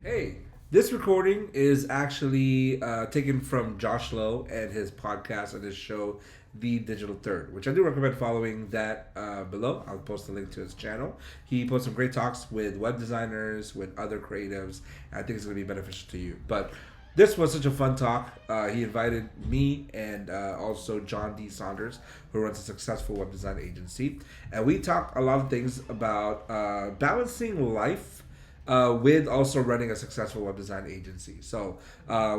Hey, this recording is actually taken from Josh Loh and his podcast and his show, The Digital Third, which I do recommend following that below. I'll post a link to his channel. He posts some great talks with web designers, with other creatives, and I think it's going to be beneficial to you. But this was such a fun talk. He invited me and also John D Saunders, who runs a successful web design agency, and we talked a lot of things about balancing life with also running a successful web design agency. So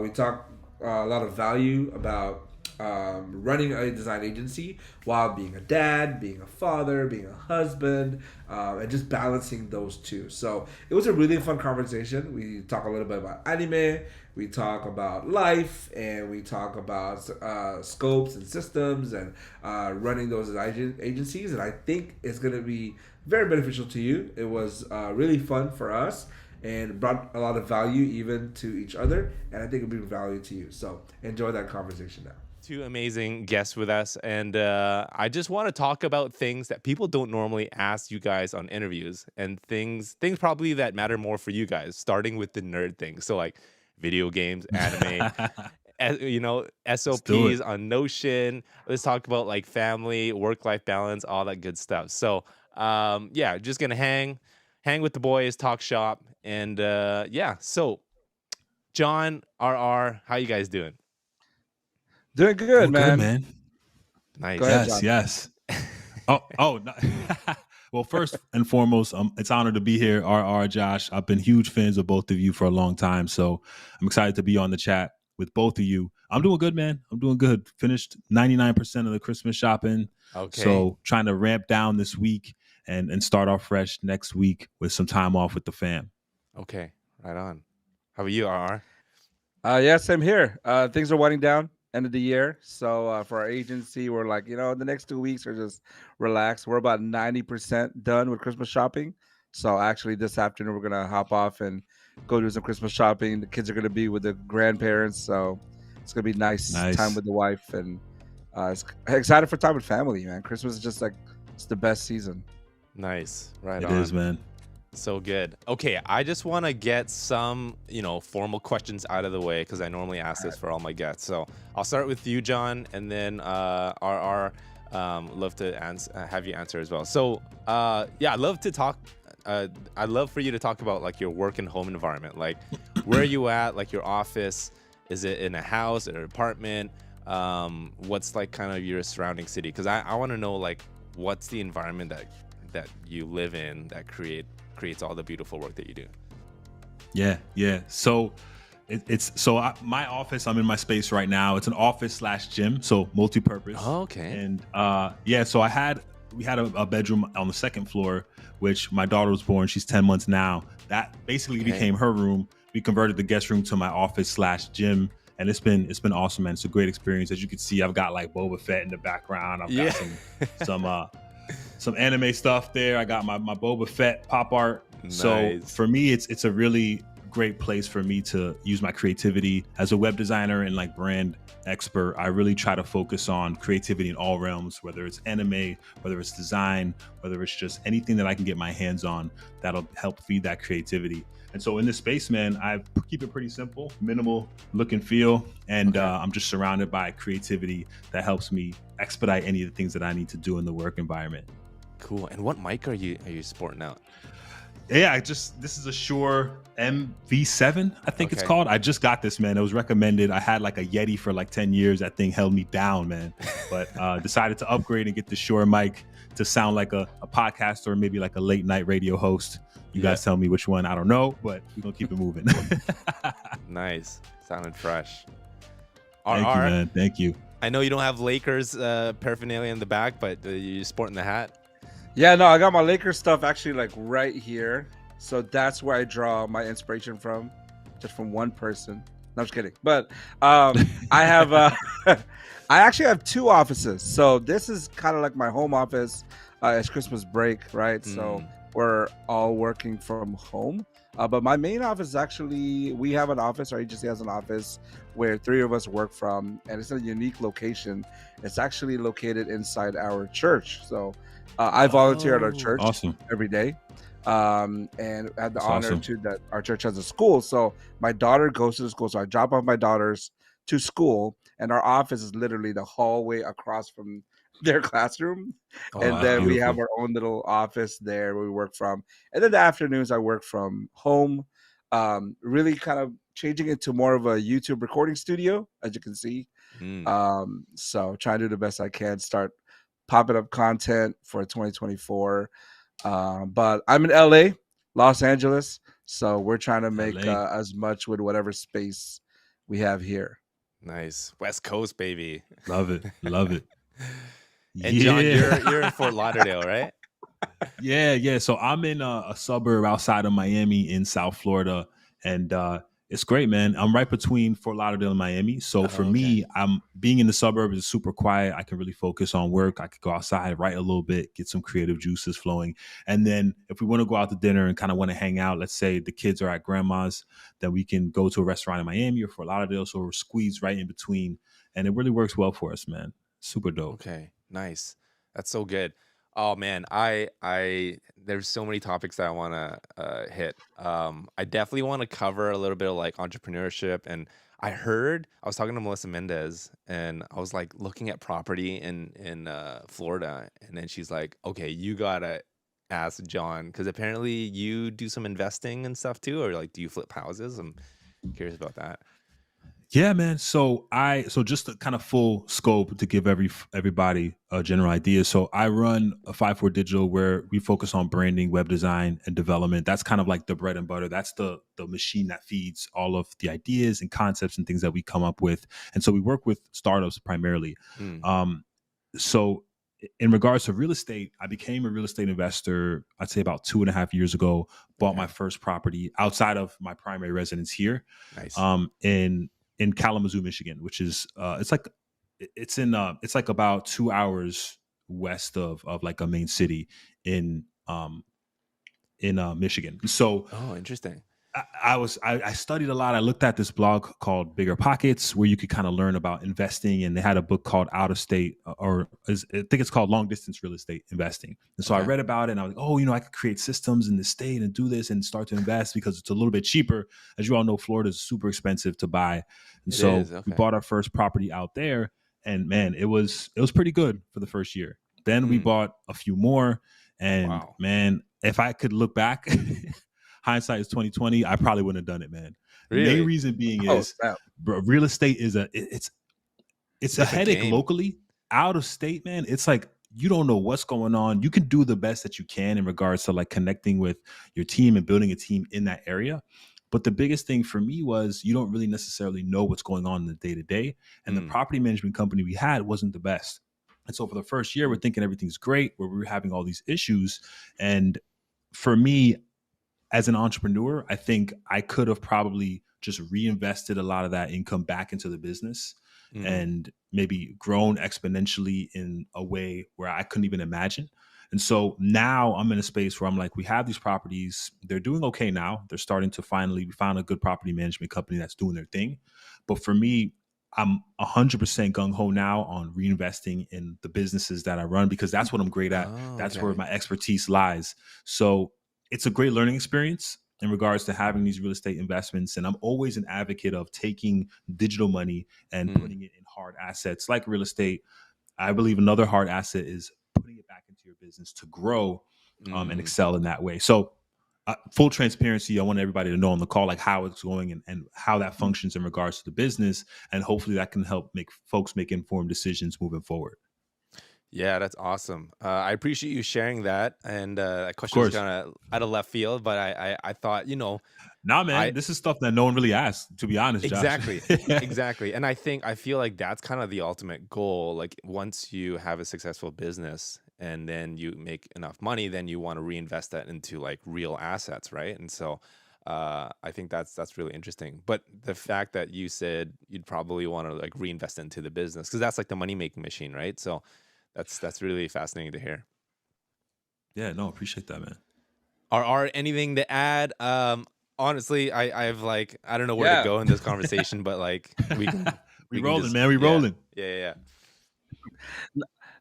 we talk a lot of value about running a design agency while being a dad, being a father, being a husband, and just balancing those two. So it was a really fun conversation. We talk a little bit about anime, we talk about life, and we talk about scopes and systems and running those agencies. And I think it's going to be very beneficial to you. It was really fun for us and brought a lot of value even to each other. And I think it'll bring value to you. So enjoy that conversation now. Two amazing guests with us, and I just want to talk about things that people don't normally ask you guys on interviews, and things probably that matter more for you guys. Starting with the nerd things, so like video games, anime, Let's do SOPs it. on Notion. Let's talk about like family, work-life balance, all that good stuff. So yeah, just gonna hang with the boys, talk shop, and yeah. So John, RR, how you guys doing? Doing good, Doing good, man. man. Go ahead, Nice. Yes, John. yes. No. Well, first and foremost, it's an honor to be here, RR Josh. I've been huge fans of both of you for a long time, so I'm excited to be on the chat with both of you. I'm doing good, man. I'm doing good. Finished 99% of the Christmas shopping, Okay. so trying to ramp down this week and start off fresh next week with some time off with the fam. Okay, right on. How about you, RR? Yeah, same here. Things are winding down, end of the year. So for our agency, we're like, the next 2 weeks are just relaxed. We're about 90% done with Christmas shopping. So actually, this afternoon we're gonna hop off and go do some Christmas shopping. The kids are gonna be with the grandparents, so it's gonna be nice time Nice. with the wife, and excited for time with family, man. Christmas is just like it's the best season. Nice, right It is, on. man. So good. Okay, I just want to get some, formal questions out of the way because I normally ask this for all my guests. So I'll start with you, John, and then RR, love to have you answer as well. So yeah, I'd love to talk. I'd love for you to talk about like your work and home environment. Like, where are you at? Like your office? Is it in a house, an apartment? What's like kind of your surrounding city? Because I want to know like what's the environment that you live in that creates all the beautiful work that you do. Yeah. So my office. I'm in my space right now. It's an office slash gym, so multi-purpose. Oh, okay. And yeah, so we had a bedroom on the second floor, which my daughter was born. She's 10 months now. That basically Okay. became her room. We converted the guest room to my office slash gym, and it's been awesome, man. It's a great experience. As you can see, I've got like Boba Fett in the background. I've got some anime stuff there. I got my Boba Fett pop art. So Nice. for me, it's a really great place for me to use my creativity as a web designer and like brand expert. I really try to focus on creativity in all realms, whether it's anime, whether it's design, whether it's just anything that I can get my hands on that'll help feed that creativity. And so in this space, man, I keep it pretty simple, minimal look and feel, and Okay. I'm just surrounded by creativity that helps me expedite any of the things that I need to do in the work environment. Cool. And what mic are you sporting out? Yeah, this is a Shure MV7, I think it's Okay. called. I just got this, man. It was recommended. I had like a Yeti for like 10 years. That thing held me down, man. But decided to upgrade and get the Shure mic to sound like a podcaster or maybe like a late night radio host. You Yeah. guys tell me which one. I don't know, but we're going to keep it moving. Nice. Sounded fresh. Thank you, RR, man. Thank you. I know you don't have Lakers paraphernalia in the back, but you sporting the hat. Yeah, no, I got my Lakers stuff actually like right here. So that's where I draw my inspiration from, just from one person. No, I'm just kidding. But I have, I actually have two offices. So this is kind of like my home office. It's Christmas break, right? So we're all working from home. But my main office is actually, we have an office, our agency has an office where three of us work from, and it's a unique location. It's actually located inside our church. So I volunteer at our Oh. church Awesome. every day. And had the That's honor awesome. to that our church has a school. So my daughter goes to the school. So I drop off my daughters to school, and our office is literally the hallway across from their classroom. Oh, And that's then we have beautiful. our own little office there where we work from. And then the afternoons I work from home. Really kind of changing it to more of a YouTube recording studio, as you can see. Mm. So trying to do the best I can, start popping up content for 2024. But I'm in LA, Los Angeles, so we're trying to make LA. as much with whatever space we have here. Nice. West Coast, baby. Love it. Love it. And John, Yeah. you're in Fort Lauderdale, right? Yeah. So I'm in a suburb outside of Miami in South Florida, and it's great, man. I'm right between Fort Lauderdale and Miami. So for Oh, okay. me, I'm being in the suburbs is super quiet. I can really focus on work. I could go outside, write a little bit, get some creative juices flowing, and then if we want to go out to dinner and kind of want to hang out, let's say the kids are at grandma's, then we can go to a restaurant in Miami or Fort Lauderdale. So we're squeezed right in between, and it really works well for us, man. Super dope. Okay, nice. That's so good. Oh man, I there's so many topics that I want to hit. I definitely want to cover a little bit of like entrepreneurship, and I was talking to Melissa Mendez, and I was like looking at property in Florida, and then she's like, "Okay, you gotta ask John because apparently you do some investing and stuff too, or like do you flip houses?" I'm curious about that. Yeah, man. So just a kind of full scope to give everybody a general idea. So I run a 5-4 Digital where we focus on branding, web design, and development. That's kind of like the bread and butter. That's the machine that feeds all of the ideas and concepts and things that we come up with. And so we work with startups primarily. Mm, Um, so in regards to real estate, I became a real estate investor, I'd say about 2.5 years ago, bought my okay, first property outside of my primary residence here nice. in Kalamazoo, Michigan, which is it's like about 2 hours west of like a main city in Michigan. So Oh, interesting. I studied a lot. I looked at this blog called Bigger Pockets, where you could kind of learn about investing, and they had a book called Out of State, I think it's called Long Distance Real Estate Investing. And so I Okay. read about it, and I was like, oh, I could create systems in the state and do this and start to invest because it's a little bit cheaper. As you all know, Florida is super expensive to buy, and It so is. we Okay. bought our first property out there, and man, it was pretty good for the first year. Then we Mm, bought a few more, and wow. man, if I could look back. Hindsight is 2020. I probably wouldn't have done it, man. The main Really? reason being Oh, is, snap. bro, real estate is It's a it's a different headache game. locally. Out of state, man, it's like you don't know what's going on. You can do the best that you can in regards to like connecting with your team and building a team in that area. But the biggest thing for me was you don't really necessarily know what's going on in the day to day. And the Mm, property management company we had wasn't the best. And so for the first year, we're thinking everything's great, where we were having all these issues. And for me, as an entrepreneur, I think I could have probably just reinvested a lot of that income back into the business mm, and maybe grown exponentially in a way where I couldn't even imagine. And so now I'm in a space where I'm like, we have these properties, they're doing okay now. They're starting to we found a good property management company that's doing their thing. But for me, I'm 100% gung ho now on reinvesting in the businesses that I run because that's what I'm great at. oh, That's where okay. my expertise lies. So it's a great learning experience in regards to having these real estate investments. And I'm always an advocate of taking digital money and Mm, putting it in hard assets like real estate. I believe another hard asset is putting it back into your business to grow and mm. excel in that way. So, full transparency, I want everybody to know on the call like how it's going and how that functions in regards to the business. And hopefully that can help make folks make informed decisions moving forward. Yeah, that's awesome. I appreciate you sharing that. And that Of question was course. kind of out of left field, but I thought, Nah, I man, this is stuff that no one really asked, to be honest, Josh. exactly, exactly. And I feel like that's kind of the ultimate goal. Like once you have a successful business and then you make enough money, then you want to reinvest that into like real assets, right? And so I think that's really interesting. But the fact that you said you'd probably want to like reinvest into the business because that's like the money making machine, right? So that's really fascinating to hear. Yeah, no, appreciate that, man. Are anything to add? Honestly, I've like I don't know where to Yeah. go in this conversation, but like we can We we can rolling, just man. We yeah rolling. yeah yeah.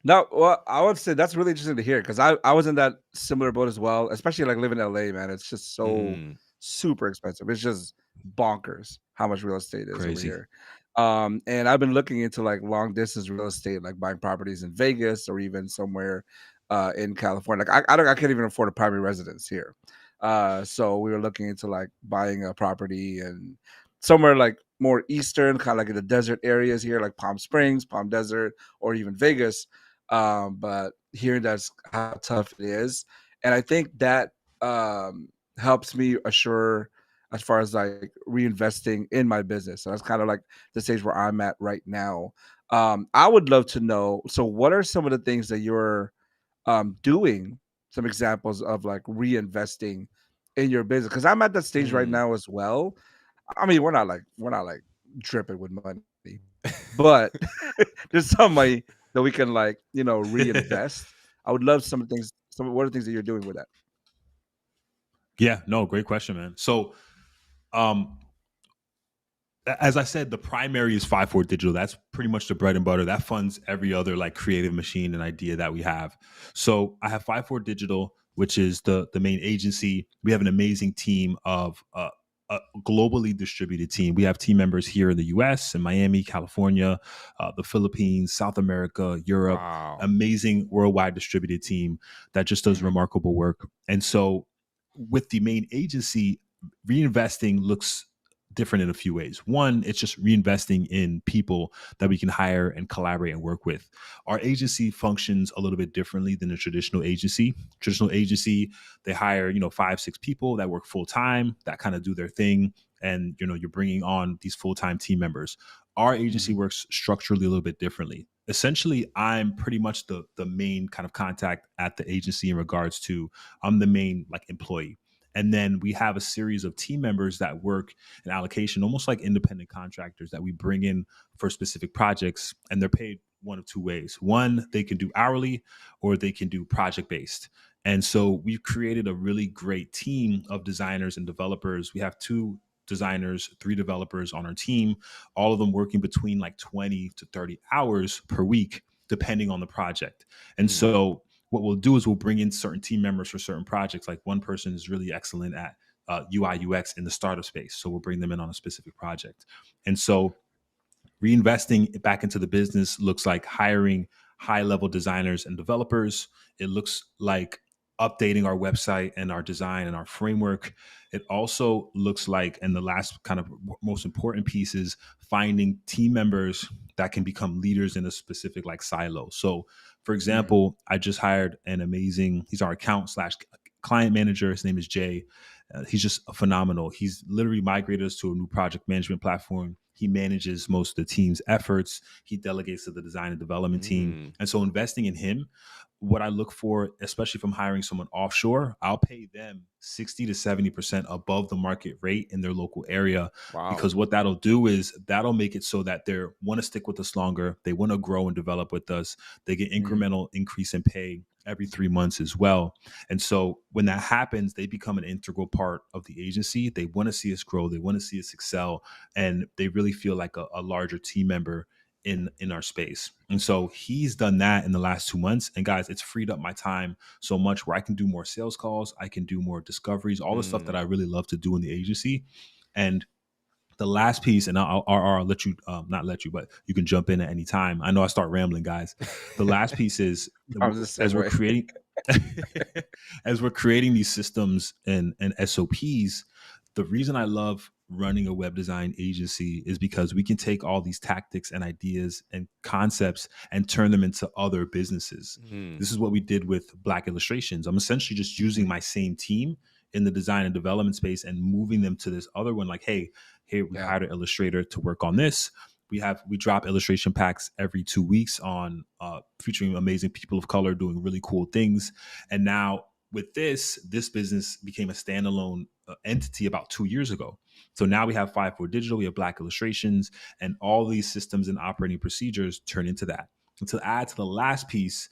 No, well, I would say that's really interesting to hear because I was in that similar boat as well, especially like living in LA, man. It's just so Mm, super expensive. It's just bonkers how much real estate is over Crazy. here. And I've been looking into like long distance real estate, like buying properties in Vegas or even somewhere in California. Like I can't even afford a primary residence here. So we were looking into like buying a property and somewhere like more eastern, kind of like in the desert areas here, like Palm Springs, Palm Desert, or even Vegas. But hearing that's how tough it is, and I think that helps me assure as far as like reinvesting in my business. So that's kind of like the stage where I'm at right now. I would love to know. So, what are some of the things that you're doing? Some examples of like reinvesting in your business because I'm at that stage right mm. now as well. I mean, we're not like dripping with money, but there's some money that we can like, reinvest. I would love some things. Some what are the things that you're doing with that? Yeah, no, great question, man. So, um, as I said, the primary is 5-4 Digital. That's pretty much the bread and butter. That funds every other like creative machine and idea that we have. So I have 5-4 Digital, which is the main agency. We have an amazing team of a globally distributed team. We have team members here in the U.S., in Miami, California, the Philippines, South America, Europe. Wow. Amazing worldwide distributed team that just does Mhm. remarkable work. And so, with the main agency, reinvesting looks different in a few ways. One, it's just reinvesting in people that we can hire and collaborate and work with. Our agency functions a little bit differently than a traditional agency. Traditional agency, they hire, 5, 6 people that work full time, that kind of do their thing. And, you're bringing on these full time team members. Our agency Mhm. works structurally a little bit differently. Essentially, I'm pretty much the main kind of contact at the agency in regards to I'm the main like employee. And then we have a series of team members that work an allocation, almost like independent contractors that we bring in for specific projects, and they're paid one of two ways. One, they can do hourly or they can do project based. And so we've created a really great team of designers and developers. We have 2 designers, 3 developers on our team, all of them working between like 20 to 30 hours per week, depending on the project. And Mm, so what we'll do is we'll bring in certain team members for certain projects. Like one person is really excellent at UI UX in the startup space, so we'll bring them in on a specific project. And so reinvesting back into the business looks like hiring high level designers and developers. It looks like updating our website and our design and our framework. It also looks like, and the last kind of most important piece is finding team members that can become leaders in a specific like silo. So, for Mhm. example, I just hired an amazing, he's our account slash client manager. His name is Jay. He's just phenomenal. He's literally migrated us to a new project management platform. He manages most of the team's efforts. He delegates to the design and development team. mm. And so investing in him, what I look for, especially from hiring someone offshore, I'll pay them 60 to 70% above the market rate in their local area. Wow. Because what that'll do is that'll make it so that they want to stick with us longer. They want to grow and develop with us. They get Mhm. incremental increase in pay every 3 months as well. And so when that happens, they become an integral part of the agency. They want to see us grow. They want to see us excel. And they really feel like a larger team member in our space. And so he's done that in the last 2 months. And guys, it's freed up my time so much where I can do more sales calls, I can do more discoveries, all the stuff that Mm. I really love to do in the agency. And the last piece, and I'll let you, not let you, but you can jump in at any time. I know I start rambling, guys. The last piece is I was the same as we're way. creating, as we're creating these systems and SOPs. The reason I love running a web design agency is because we can take all these tactics and ideas and concepts and turn them into other businesses. Mm, This is what we did with Black Illustrations. I'm essentially just using my same team in the design and development space and moving them to this other one. Like, hey, here we Yeah. hired an illustrator to work on this. We drop illustration packs every 2 weeks on featuring amazing people of color doing really cool things. And now with this business became a standalone entity about 2 years ago. So now we have 5-4 Digital, we have Black Illustrations, and all these systems and operating procedures turn into that. And to add to the last piece,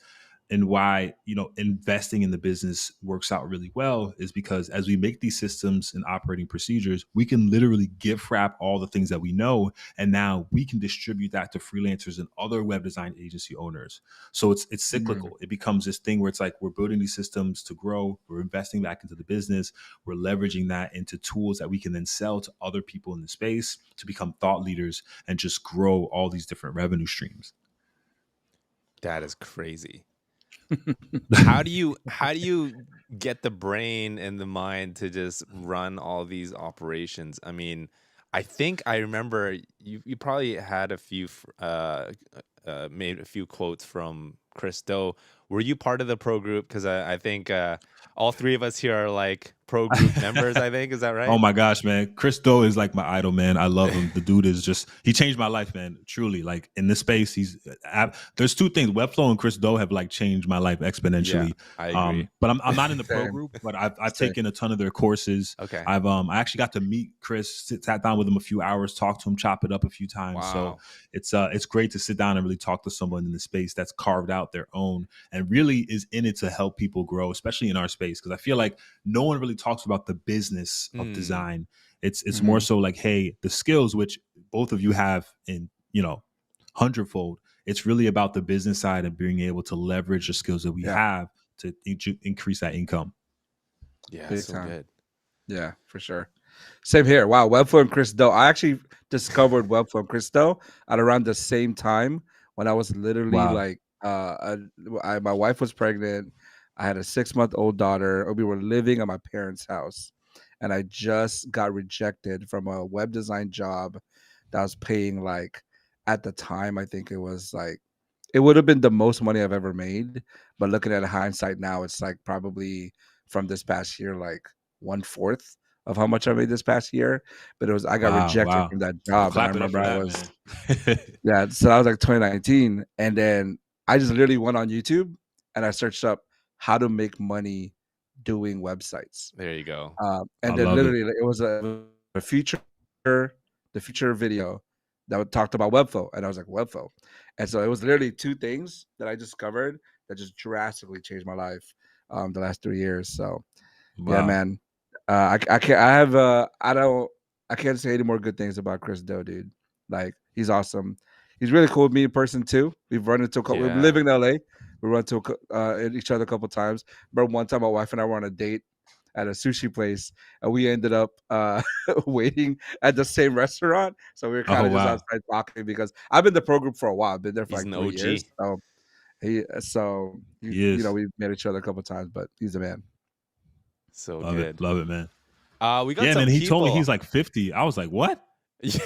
and why, investing in the business works out really well is because as we make these systems and operating procedures, we can literally gift wrap all the things that we know, and now we can distribute that to freelancers and other web design agency owners. So it's cyclical. It becomes this thing where it's like we're building these systems to grow, we're investing back into the business, we're leveraging that into tools that we can then sell to other people in the space to become thought leaders and just grow all these different revenue streams. That is crazy. How do you get the brain and the mind to just run all these operations? I mean, I think I remember you probably had a few made a few quotes from Chris Do. Were you part of the pro group? Because I think all three of us here are like pro group members. I think, is that right? Oh my gosh, man. Chris Do is like my idol, man. I love him. The dude is just, he changed my life, man. Truly. Like in this space, there's two things. Webflow and Chris Do have like changed my life exponentially. Yeah, I agree. But I'm not in the pro group, but I've taken a ton of their courses. Okay. I actually got to meet Chris, sat down with him a few hours, talk to him, chop it up a few times. Wow. So it's great to sit down and really talk to someone in the space that's carved out their own and really is in it to help people grow, especially in our space. Because I feel like no one really talks about the business of design. It's more so like, hey, the skills which both of you have in, hundredfold. It's really about the business side and being able to leverage the skills that we have to increase that income. Yeah, Big so time. good. Yeah, for sure. Same here. Wow, Webflow and Chris Do. I actually discovered Webflow and Chris Do at around the same time when I was literally like, my wife was pregnant. I had a 6-month-old daughter. We were living at my parents' house, and I just got rejected from a web design job that was paying like, at the time, I think it was like, it would have been the most money I've ever made. But looking at hindsight now, it's like probably from this past year, like 1/4 of how much I made this past year. But I got rejected from that job. And I remember I was, so that was like 2019. And then I just literally went on YouTube and I searched up how to make money doing websites. There you go. And then literally it was a feature video that talked about Webflow. And I was like, Webflow. And so it was literally two things that I discovered that just drastically changed my life the last 3 years. So yeah, man. I can't say any more good things about Chris Do, dude. Like, he's awesome. He's really cool with me in person too. We've run into we're living in LA. We run into each other a couple times. But one time my wife and I were on a date at a sushi place, and we ended up waiting at the same restaurant. So we were kind of just outside talking because I've been in the pro group for a while. I've been there for like 3 years. So we've met each other a couple times, but he's a man. So good. Love it, man. We got some man. He people. told me he's like 50. I was like, what?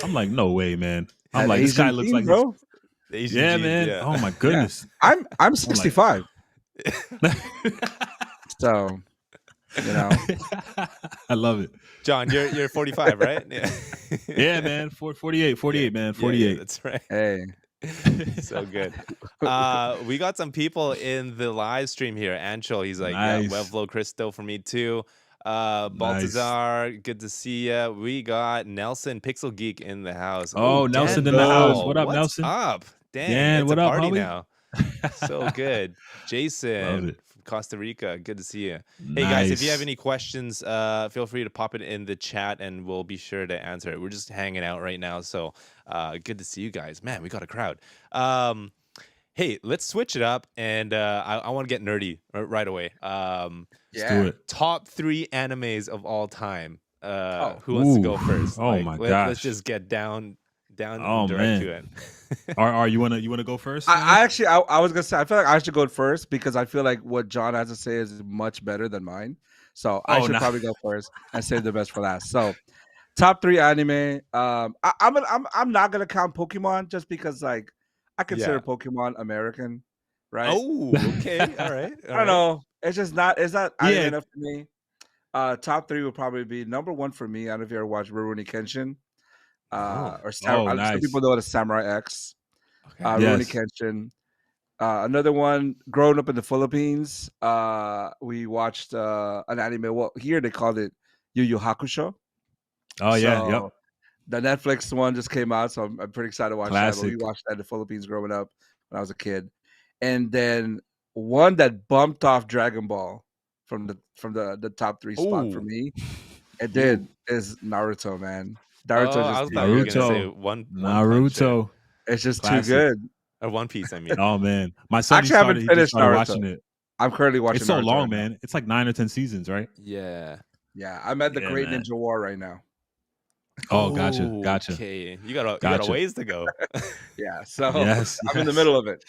I'm like, no way, man. I'm like, Asian this guy looks like bro. Yeah, man. Yeah. Oh my goodness. Yeah. I'm 65. So, I love it. John, you're 45, right? Yeah, man. 48, man. 48. Yeah, that's right. Hey. So good. We got some people in the live stream here. Anshul, he's like, nice. Webflow, Chris Do for me too. Baltazar, good to see ya. We got Nelson, Pixel Geek in the house. Oh, Nelson in the house. What up, Nelson? Up? Dan, it's what a up, party homie? Now. So good. Jason from Costa Rica, good to see you. Hey guys, if you have any questions, feel free to pop it in the chat and we'll be sure to answer it. We're just hanging out right now, so good to see you guys. Man, we got a crowd. Hey, let's switch it up, and I want to get nerdy right away. Let's do it. Top 3 animes of all time. Who wants to go first? Oh my gosh. Let's just get down Oh, direct man. to it. Are you wanna go first? I actually I was gonna say I feel like I should go first because I feel like what John has to say is much better than mine. So I should probably go first and save the best for last. So top 3 anime. I'm not gonna count Pokemon just because like I consider Pokemon American, right? Oh, okay. All right. I don't know. It's not anime enough for me. Top 3 would probably be number 1 for me. I don't know if you ever watched Rurouni Kenshin. Some people know it as Samurai X. Okay. Rurouni Kenshin. Another one, growing up in the Philippines, we watched an anime. Well, here they called it Yu Yu Hakusho. Oh, yeah. Yep. The Netflix one just came out, so I'm pretty excited to watch Classic. that. But we watched that in the Philippines growing up when I was a kid. And then one that bumped off Dragon Ball from the top 3 spot for Ooh. me. It did is Naruto, man. Oh, Naruto I just thought you were gonna say Naruto. one punch. Naruto. it's just too Classic. good. Or One Piece, I mean. Oh man, my son Actually, I haven't he just finished started Naruto. watching it. I'm currently watching. It's so Naruto long, right now. man. It's like 9 or 10 seasons, right? Yeah. Yeah, I'm at the Yeah, Great man. Ninja War right now. Oh, gotcha. Okay. You got a Gotcha. ways to go. Yeah, so Yes, I'm in the yes. middle of it.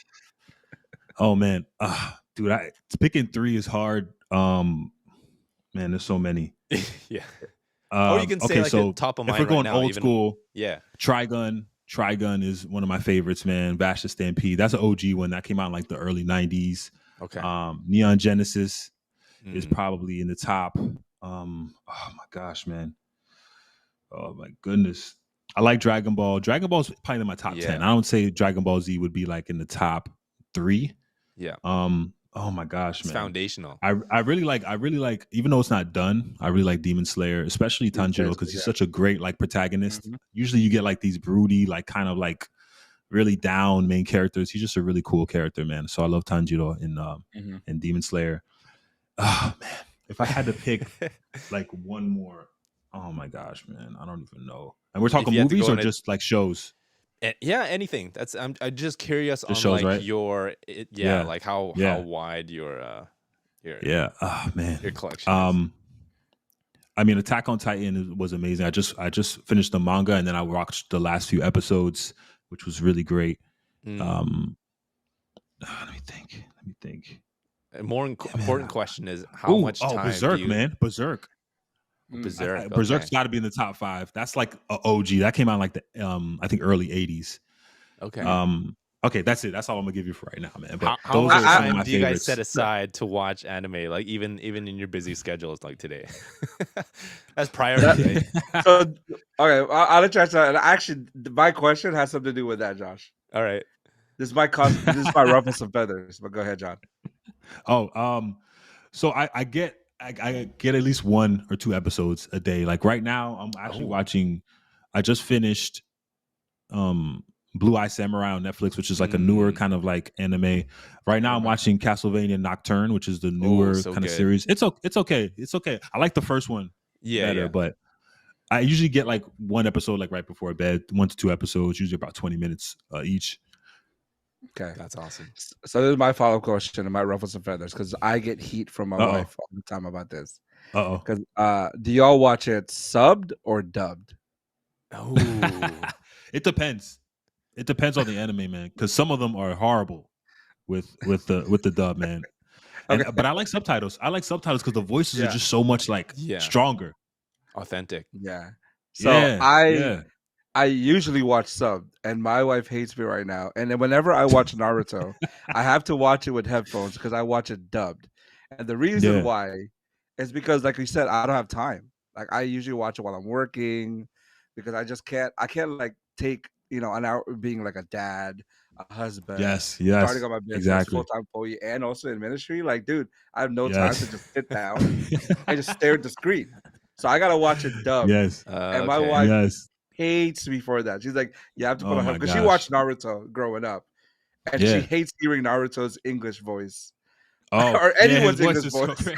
Oh man, dude, picking 3 is hard. Man, there's so many. Yeah. Or you can say okay, like so a top of if mind we're going right now, old even. school, Yeah. Trigun is one of my favorites, man. Bash the Stampede, that's an OG one that came out in like the early 90s. Okay. Neon Genesis is Mm. probably in the top. Oh my gosh, man. Oh my goodness. I like Dragon Ball. Dragon Ball's probably in my top 10. Yeah. I don't say Dragon Ball Z would be like in the top 3. Yeah. Oh my gosh, It's man. foundational. I really like, even though it's not done, I really like Demon Slayer, especially Tanjiro, because he's such a great like protagonist. Mhm. Usually you get like these broody, like kind of like really down main characters. He's just a really cool character, man. So I love Tanjiro in Demon Slayer. Oh man. If I had to pick like one more, oh my gosh, man. I don't even know. And we're talking you had to movies go or in a- just like shows? Yeah, anything. I'm just curious on shows, like right? your Yeah. like how Yeah. wide your Yeah. Oh man. your collection is. I mean, Attack on Titan was amazing. I just finished the manga and then I watched the last few episodes, which was really great. Mm. Let me think. A more important question is how much time Berserk, do you... man. Berserk. Berserk. Berserk's Okay. got to be in the top 5. That's like a OG. That came out in like the I think early 80s. Okay. Okay, that's it. That's all I'm gonna give you for right now, man. But How those much are some of time my do you guys favorites. set aside to watch anime? Like even in your busy schedules, like today. That's priority. Right? So okay, I'll let you answer. And actually, my question has something to do with that, Josh. All right. This is my ruffles and feathers. But go ahead, John. So I get at least 1 or 2 episodes a day. Like right now, I'm actually watching. I just finished Blue Eye Samurai on Netflix, which is like a newer kind of like anime. Right now, I'm watching Castlevania Nocturne, which is the newer kind of series. It's okay. It's okay. I like the first one better, but I usually get like 1 episode like right before bed, 1 to 2 episodes, usually about 20 minutes each. Okay, that's awesome. So this is my follow-up question and my ruffles and feathers because I get heat from my wife all the time about this. Because do y'all watch it subbed or dubbed? Oh, it depends. It depends on the anime, man. Because some of them are horrible with the dub, man. And, but I like subtitles. I like subtitles because the voices are just so much like stronger, authentic. Yeah. So I usually watch subbed, and my wife hates me right now. And then whenever I watch Naruto, I have to watch it with headphones because I watch it dubbed. And the reason why is because, like you said, I don't have time. Like I usually watch it while I'm working because I just can't. I can't like take an hour being like a dad, a husband, starting on my business, full-time employee, and also in ministry. Like, dude, I have no time to just sit down and just stare at the screen. So I gotta watch it dubbed. And my wife hates me for that. She's like, you have to put on her because she watched Naruto growing up, and she hates hearing Naruto's English voice or anyone's English voice.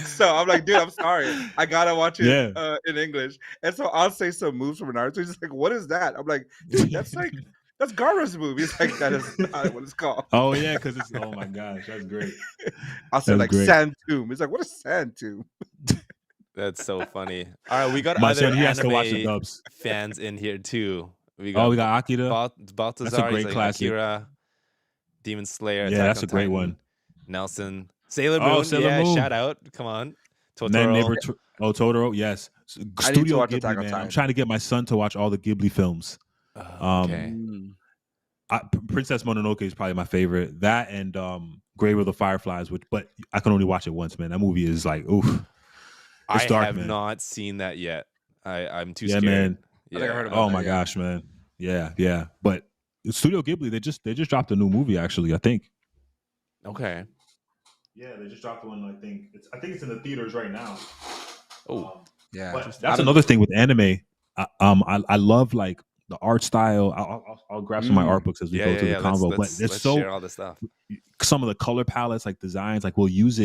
So I'm like, dude, I'm sorry, I gotta watch it in English. And so I'll say some moves from Naruto. He's like, what is that? I'm like, dude, that's Gaara's move. He's like, that is not what it's called. Oh yeah, because it's my gosh, that's great. I'll say like sand tomb. He's like, what is sand tomb? That's so funny. All right, we got my other son, he has to anime watch the dubs. fans in here too. We got Akira. Baltazar. That's a great classic. Akira, Demon Slayer. Yeah, that's a great one. Nelson, Sailor Moon. Moon. Shout out. Come on. Totoro. Totoro. Yes. Studio Ghibli, man. I'm trying to get my son to watch all the Ghibli films. Okay. Princess Mononoke is probably my favorite. That and Grave of the Fireflies, but I can only watch it once, man. That movie is like, oof. It's dark, have not seen that yet. I'm too scared. Man. I think I heard about my gosh, man. Yeah. But Studio Ghibli, they just dropped a new movie actually, I think. Okay. Yeah, they just dropped one. I think it's in the theaters right now. Oh, But that's another thing with anime. I love like the art style. I'll grab some of my art books as we go through the convo. But it's let's so share all the stuff. some of the color palettes, like designs, like we'll use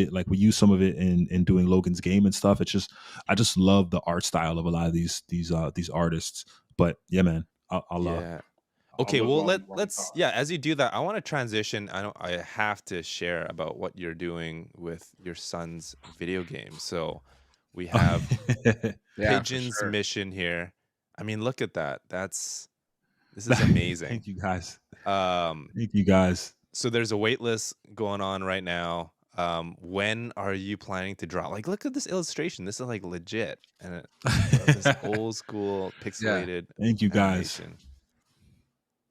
some of it in doing Logan's game and stuff. It's just I just love the art style of a lot of these artists. But yeah, man, Yeah. I'll Okay, look well while we let's talk. yeah, as you do that, I want to transition. I have to share about what you're doing with your son's video game. So we have Yeah, for Pigeon's sure. mission here. I mean, look at that. This is amazing. Thank you guys. Um Thank you guys. so there's a wait list going on right now. When are you planning to drop? Like, look at this illustration. This is like legit. And this old school pixelated Thank you guys. animation.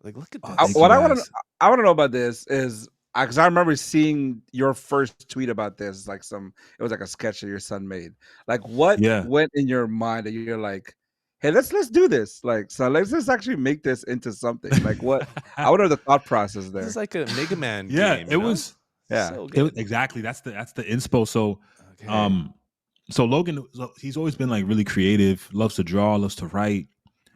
Like, look at Oh, this. thank What you I want to guys. know about this is because I remember seeing your first tweet about this, like it was like a sketch that your son made. Like, what Yeah. went in your mind that you're like, hey, let's do this. Like, so let's actually make this into something. Like, what? I wonder the thought process This there. is like a Mega Man Yeah, game. it was. Yeah. So It good. was exactly that's the inspo. So Okay. so Logan, he's always been like really creative, loves to draw, loves to write.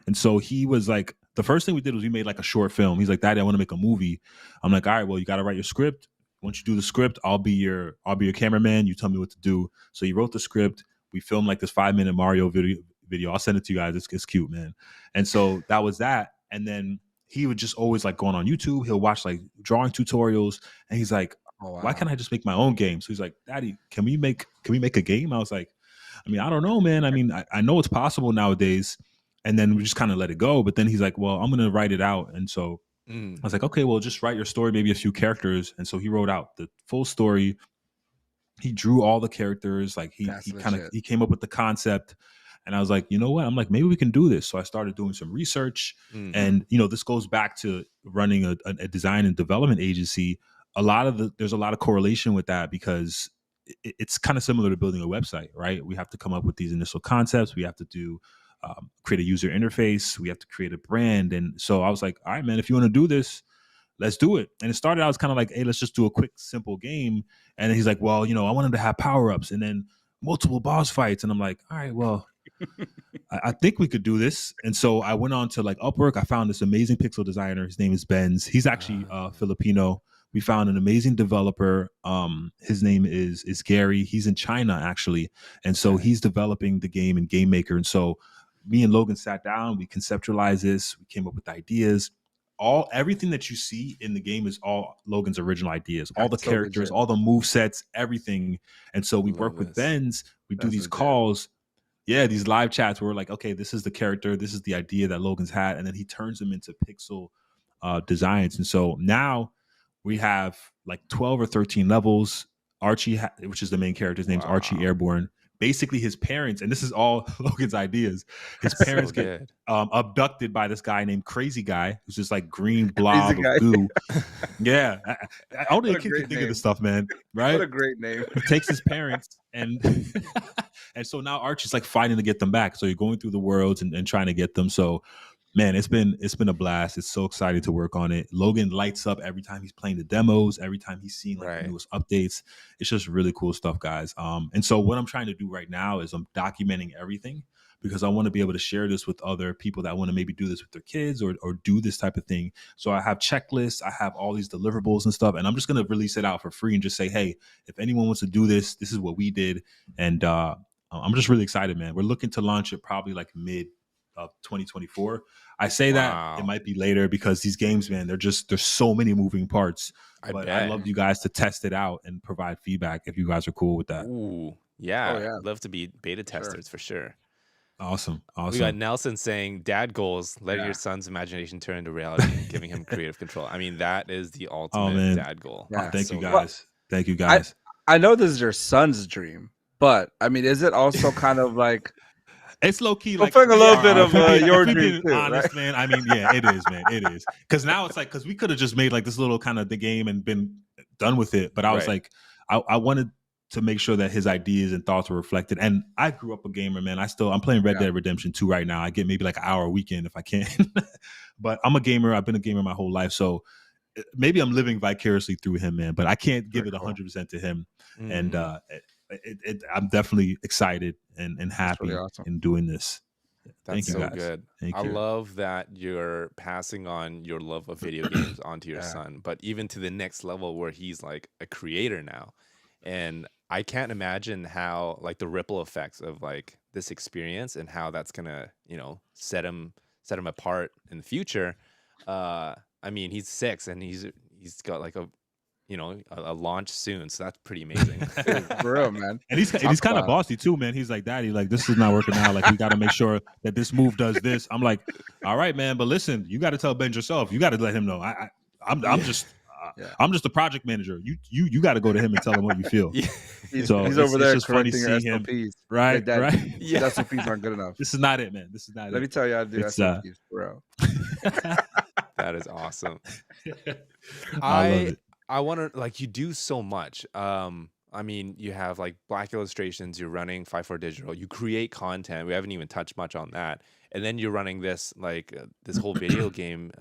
And so he was like, the first thing we did was we made like a short film. He's like, Daddy, I want to make a movie. I'm like, all right, well, you got to write your script. Once you do the script, I'll be your cameraman. You tell me what to do. So he wrote the script. We filmed like this 5-minute Mario video. I'll send it to you guys. It's cute, man. And so that was that. And then he would just always like going on YouTube. He'll watch like drawing tutorials, and he's like, Oh, wow. why can't I just make my own game? So he's like, Daddy, can we make a game? I was like, I mean, I don't know, man. I mean, I know it's possible nowadays. And then we just kind of let it go. But then he's like, well, I'm going to write it out. And so I was like, okay, well, just write your story, maybe a few characters. And so he wrote out the full story. He drew all the characters. Like he came up with the concept. And I was like, you know what? I'm like, maybe we can do this. So I started doing some research. And, this goes back to running a design and development agency. There's a lot of correlation with that because it's kind of similar to building a website, right? We have to come up with these initial concepts. We have to create a user interface. We have to create a brand. And so I was like, all right, man, if you want to do this, let's do it. And it started out as kind of like, hey, let's just do a quick, simple game. And then he's like, well, I wanted to have power-ups and then multiple boss fights. And I'm like, all right, well, I think we could do this. And so I went on to like Upwork. I found this amazing pixel designer. His name is Benz. He's actually Filipino. We found an amazing developer. His name is Gary. He's in China actually. And so he's developing the game in Game Maker. And so me and Logan sat down, we conceptualized this, we came up with ideas. Everything that you see in the game is all Logan's original ideas, all the characters, all the move sets, everything. And so we work with Benz, we do these calls. Yeah, these live chats where we're like, okay, this is the character, this is the idea that Logan's had, and then he turns them into pixel designs. And so now we have like 12 or 13 levels. Archie, which is the main character, his name's Archie Airborne. Basically, his parents, and this is all Logan's ideas, his parents get abducted by this guy named Crazy Guy, who's just like green blob of goo. Yeah, only a kid can think of this stuff, man. Right? What a great name. He takes his parents and and so now Archie's like fighting to get them back. So you're going through the worlds and trying to get them. So man, it's been a blast. It's so exciting to work on it. Logan lights up every time he's playing the demos, every time he's seeing like the newest updates. It's just really cool stuff, guys. And so what I'm trying to do right now is I'm documenting everything because I want to be able to share this with other people that want to maybe do this with their kids or do this type of thing. So I have checklists, I have all these deliverables and stuff, and I'm just going to release it out for free and just say, hey, if anyone wants to do this, this is what we did. And I'm just really excited, man. We're looking to launch it probably like mid of 2024. I say that it might be later because these games, man, there's so many moving parts. But I'd love you guys to test it out and provide feedback if you guys are cool with that. Ooh, yeah. I'd love to be beta testers for sure. Awesome. We got Nelson saying, dad goals, letting your son's imagination turn into reality, giving him creative control. I mean, that is the ultimate dad goal. Yeah. Thank you guys. Thank you guys. I know this is your son's dream, but I mean, is it also kind of like it's low key, like a little bit of your dream too, honest, right? man. I mean, yeah, it is, man. It is because now it's like because we could have just made like this little kind of the game and been done with it, but I was like, I wanted to make sure that his ideas and thoughts were reflected. And I grew up a gamer, man. I'm playing Red Dead Redemption 2 right now. I get maybe like an hour a weekend if I can, but I'm a gamer. I've been a gamer my whole life, so maybe I'm living vicariously through him, man. But I can't give it 100% to him, and I'm definitely excited and happy in doing this. That's Thank you so guys. good. Thank I you. love that you're passing on your love of video games onto your Yeah. son, but even to the next level where he's like a creator now. And I can't imagine how like the ripple effects of like this experience and how that's gonna, set him apart in the future. I mean, he's 6 and he's got like a launch soon, so that's pretty amazing. Dude, for real, man. And he's Talk kind of about it. bossy too, man. He's like, Daddy, like this is not working out. Like we got to make sure that this move does this. I'm like, all right, man, but listen, you got to tell Ben yourself. You got to let him know. I'm just Yeah. I'm just the project manager. You got to go to him and tell him what you feel. Yeah. So He's it's over there just funny correcting your seeing him. SOPs. Right, Like that. right. Yeah. The SOPs aren't good enough. This is not it, man. This is not Let me it. tell you how to do It's, SOPs, bro. That is awesome. I love it. I want to like you do so much. I mean, you have like Black Illustrations, you're running 54 Digital, you create content. We haven't even touched much on that. And then you're running this like this whole video game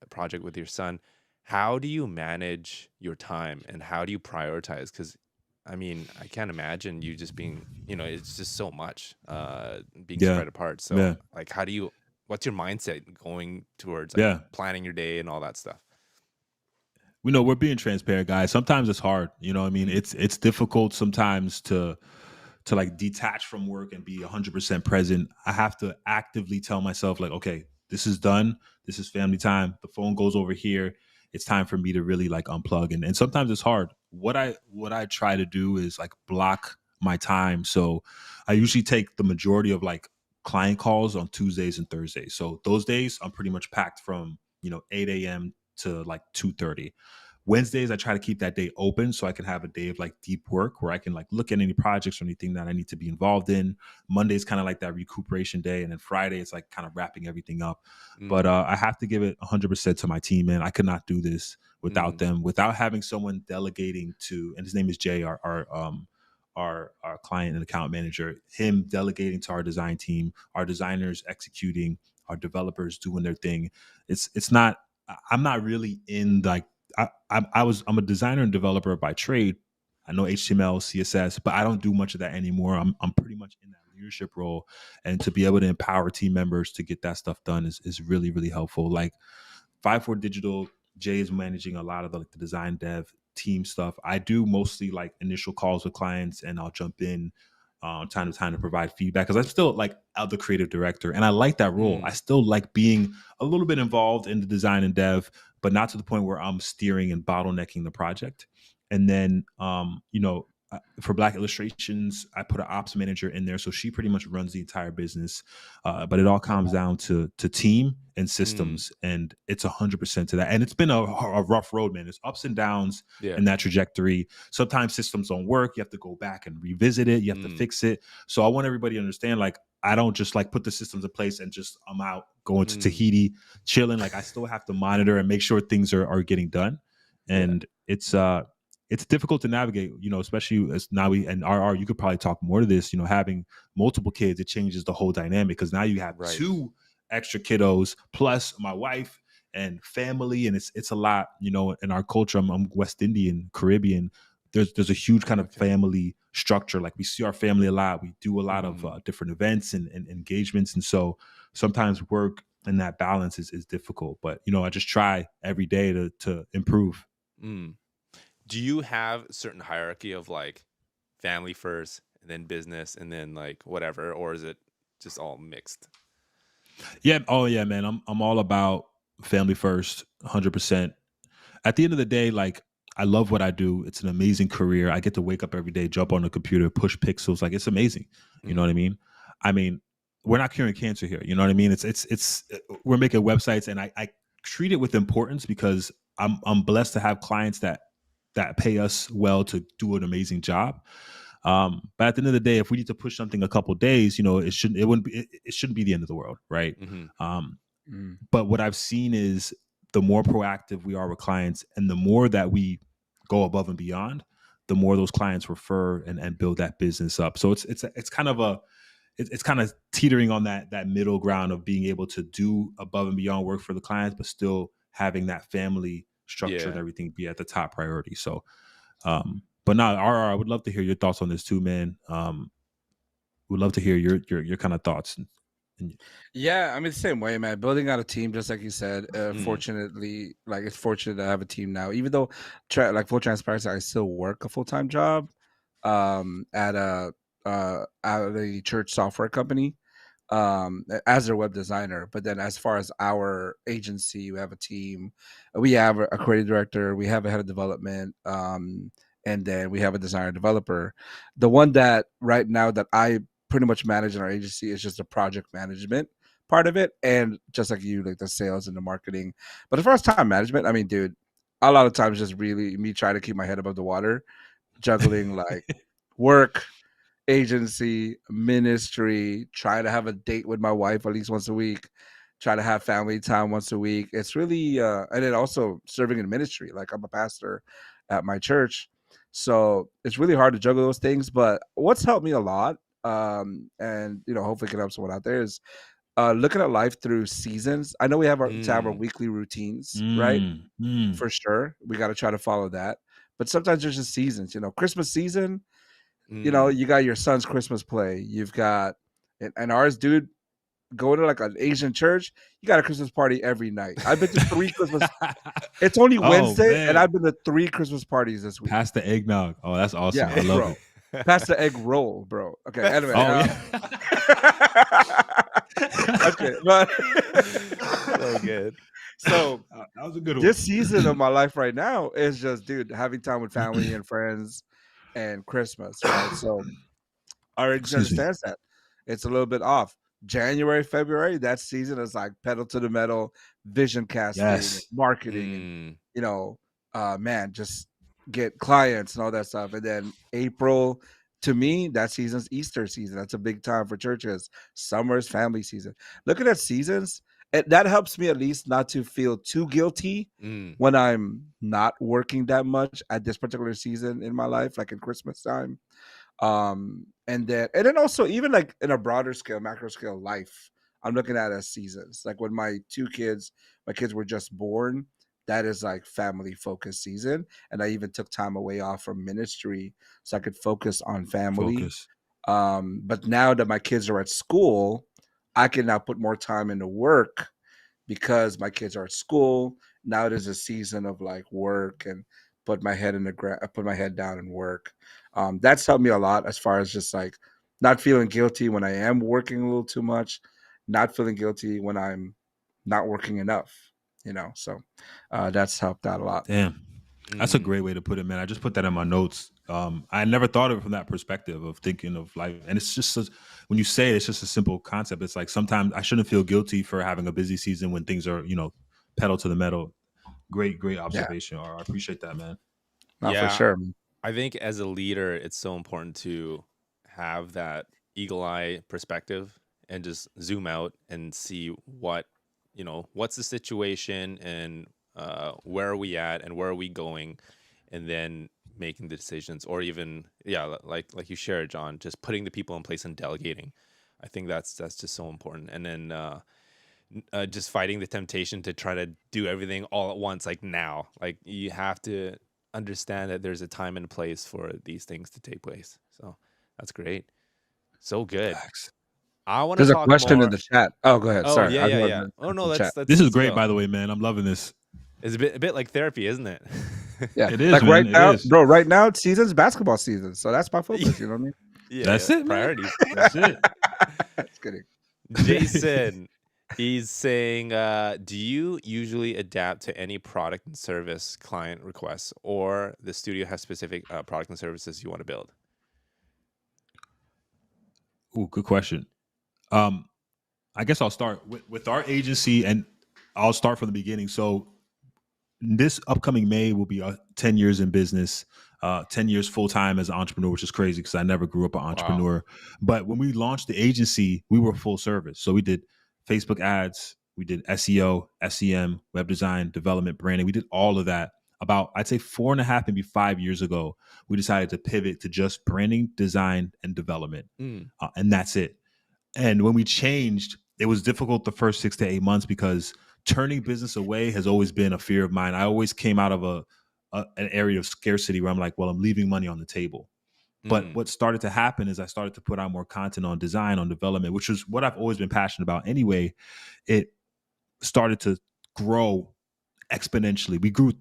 project with your son. How do you manage your time and how do you prioritize? Because I mean, I can't imagine you just being, it's just so much being Yeah. spread apart. So Yeah. like, what's your mindset going towards Yeah. planning your day and all that stuff? We know we're being transparent, guys. Sometimes it's hard. You know what I mean? It's difficult sometimes to like detach from work and be 100% present. I have to actively tell myself like, okay, this is done. This is family time. The phone goes over here. It's time for me to really like unplug. And sometimes it's hard. What I try to do is like block my time. So I usually take the majority of like client calls on Tuesdays and Thursdays. So those days I'm pretty much packed from, 8 a.m. to like 2:30. Wednesdays, I try to keep that day open so I can have a day of like deep work where I can like look at any projects or anything that I need to be involved in. Monday's kind of like that recuperation day. And then Friday, it's like kind of wrapping everything up. But I have to give it 100% to my team, man. I could not do this without them, without having someone delegating to, and his name is Jay, our client and account manager, him delegating to our design team, our designers executing, our developers doing their thing. It's not, I'm not really in like, I'm a designer and developer by trade. I know HTML, CSS, but I don't do much of that anymore. I'm pretty much in that leadership role, and to be able to empower team members to get that stuff done is really, really helpful. Like 54 Digital, Jay is managing a lot of the design dev team stuff. I do mostly like initial calls with clients, and I'll jump in time to time to provide feedback because I'm still like the creative director, and I like that role. I still like being a little bit involved in the design and dev, but not to the point where I'm steering and bottlenecking the project. And then, for Black Illustrations, I put an ops manager in there, so she pretty much runs the entire business. But it all comes down to team and systems, and it's 100% to that. And it's been a rough road, man. There's ups and downs in that trajectory. Sometimes systems don't work. You have to go back and revisit it. You have to fix it. So I want everybody to understand, like, I don't just like put the systems in place and just I'm out going to Tahiti, chilling. Like I still have to monitor and make sure things are getting done. And it's difficult to navigate, especially as now and RR, you could probably talk more to this, having multiple kids, it changes the whole dynamic because now you have 2 extra kiddos plus my wife and family. And it's a lot, in our culture. I'm West Indian, Caribbean. There's a huge kind of family structure. Like we see our family a lot. We do a lot of different events and engagements. And so sometimes work and that balance is difficult, but I just try every day to improve. Do you have a certain hierarchy of like family first and then business and then like whatever, or is it just all mixed? Yeah. Oh yeah, man. I'm all about family first, 100%. At the end of the day, like I love what I do. It's an amazing career. I get to wake up every day, jump on the computer, push pixels. Like it's amazing. You know what I mean? I mean, we're not curing cancer here. You know what I mean? It's we're making websites, and I treat it with importance because I'm blessed to have clients that pay us well to do an amazing job. But at the end of the day, if we need to push something a couple of days, it shouldn't be the end of the world, right? But what I've seen is the more proactive we are with clients, and the more that we go above and beyond, the more those clients refer and build that business up. So it's kind of teetering on that middle ground of being able to do above and beyond work for the clients, but still having that family structure and everything be at the top priority. So, but now, RR, I would love to hear your thoughts on this too, man. Would love to hear your kind of thoughts Yeah, I mean, the same way, man. Building out a team, just like you said. Mm, Fortunately, like it's fortunate to have a team now. Even though, like full transparency, I still work a full time job, at a church software company, as their web designer. But then, as far as our agency, we have a team. We have a creative director. We have a head of development. And then we have a designer developer. The one that right now that I pretty much manage in our agency is just the project management part of it, and just like you, like the sales and the marketing. But as far as time management, I mean, dude, a lot of times just really me trying to keep my head above the water, juggling like work, agency, ministry, try to have a date with my wife at least once a week, try to have family time once a week. It's really and then also serving in ministry. Like I'm a pastor at my church. So it's really hard to juggle those things. But what's helped me a lot, and hopefully can help someone out there, is looking at life through seasons. I know we have to have our mm, weekly routines, right? Mm, mm. For sure. We got to try to follow that. But sometimes there's just seasons, Christmas season, mm. you got your son's Christmas play. You've got, and ours, dude, go to like an Asian church. You got a Christmas party every night. I've been to 3 Christmas. It's only Oh Wednesday, and man, I've been to 3 Christmas parties this week. pass the eggnog. Oh, that's awesome. Yeah, I love bro. it. Pass the egg roll, bro. Okay. Anyway. Oh yeah. Okay, but So good. so That was a good one. this season of my life right now is just, dude, having time with family and friends and Christmas, right? So our agency Excuse me. understands that. It's a little bit off. January, February, that season is like pedal to the metal, vision casting, and Yes. marketing, and Mm, man, just get clients and all that stuff. And then April, to me, that season's Easter season. That's a big time for churches. Summer's family season. Looking at seasons, that helps me at least not to feel too guilty mm, when I'm not working that much at this particular season in my life, like in Christmas time. And then also even like in a broader scale, macro scale life, I'm looking at it as seasons. Like when my kids were just born, that is like family focused season. And I even took time away off from ministry so I could focus on family. Focus. But now that my kids are at school, I can now put more time into work because my kids are at school. Now it is a season of like work and put my head in the ground, put my head down and work. That's helped me a lot as far as just like not feeling guilty when I am working a little too much, not feeling guilty when I'm not working enough. So that's helped out a lot. Damn. That's a mm. great way to put it, man. I just put that in my notes. I never thought of it from that perspective of thinking of life. And it's just when you say it, it's just a simple concept. It's like sometimes I shouldn't feel guilty for having a busy season when things are, pedal to the metal. Great Yeah, observation. I appreciate that, man. not for Yeah, sure. I think as a leader, it's so important to have that eagle eye perspective and just zoom out and see what's the situation and where are we at and where are we going, and then making the decisions, or even like you shared, John, just putting the people in place and delegating. I think that's just so important, and then just fighting the temptation to try to do everything all at once, like now. Like you have to understand that there's a time and place for these things to take place. So that's great. So good. Facts. I want to There's a talk question in more. the chat. Oh, go ahead. Oh Sorry, yeah, I yeah, just yeah. wanted Oh to no, chat. This is let's great, go. by the way, man. I'm loving this. It's a bit like therapy, isn't it? Yeah, It is, like right man. It now, is. bro. Right now, it's season's basketball season, so that's my focus. You know what I mean? Yeah, That's yeah. it, man. Priorities. That's it. Just kidding. Jason, he's saying, do you usually adapt to any product and service client requests, or the studio has specific product and services you want to build? Ooh, good question. Um, I guess I'll start with our agency, and I'll start from the beginning. So this upcoming May will be 10 years in business, 10 years full time as an entrepreneur, which is crazy because I never grew up an Wow. entrepreneur. But when we launched the agency, we were full service. So we did Facebook ads, we did SEO, SEM, web design, development, branding. We did all of that. About, I'd say 4.5, maybe 5 years ago, we decided to pivot to just branding, design, and development. Mm, And that's it. And when we changed, it was difficult the first 6 to 8 months because turning business away has always been a fear of mine. I always came out of an area of scarcity where I'm like, well, I'm leaving money on the table. But what started to happen is I started to put out more content on design, on development, which is what I've always been passionate about anyway. It started to grow exponentially. We grew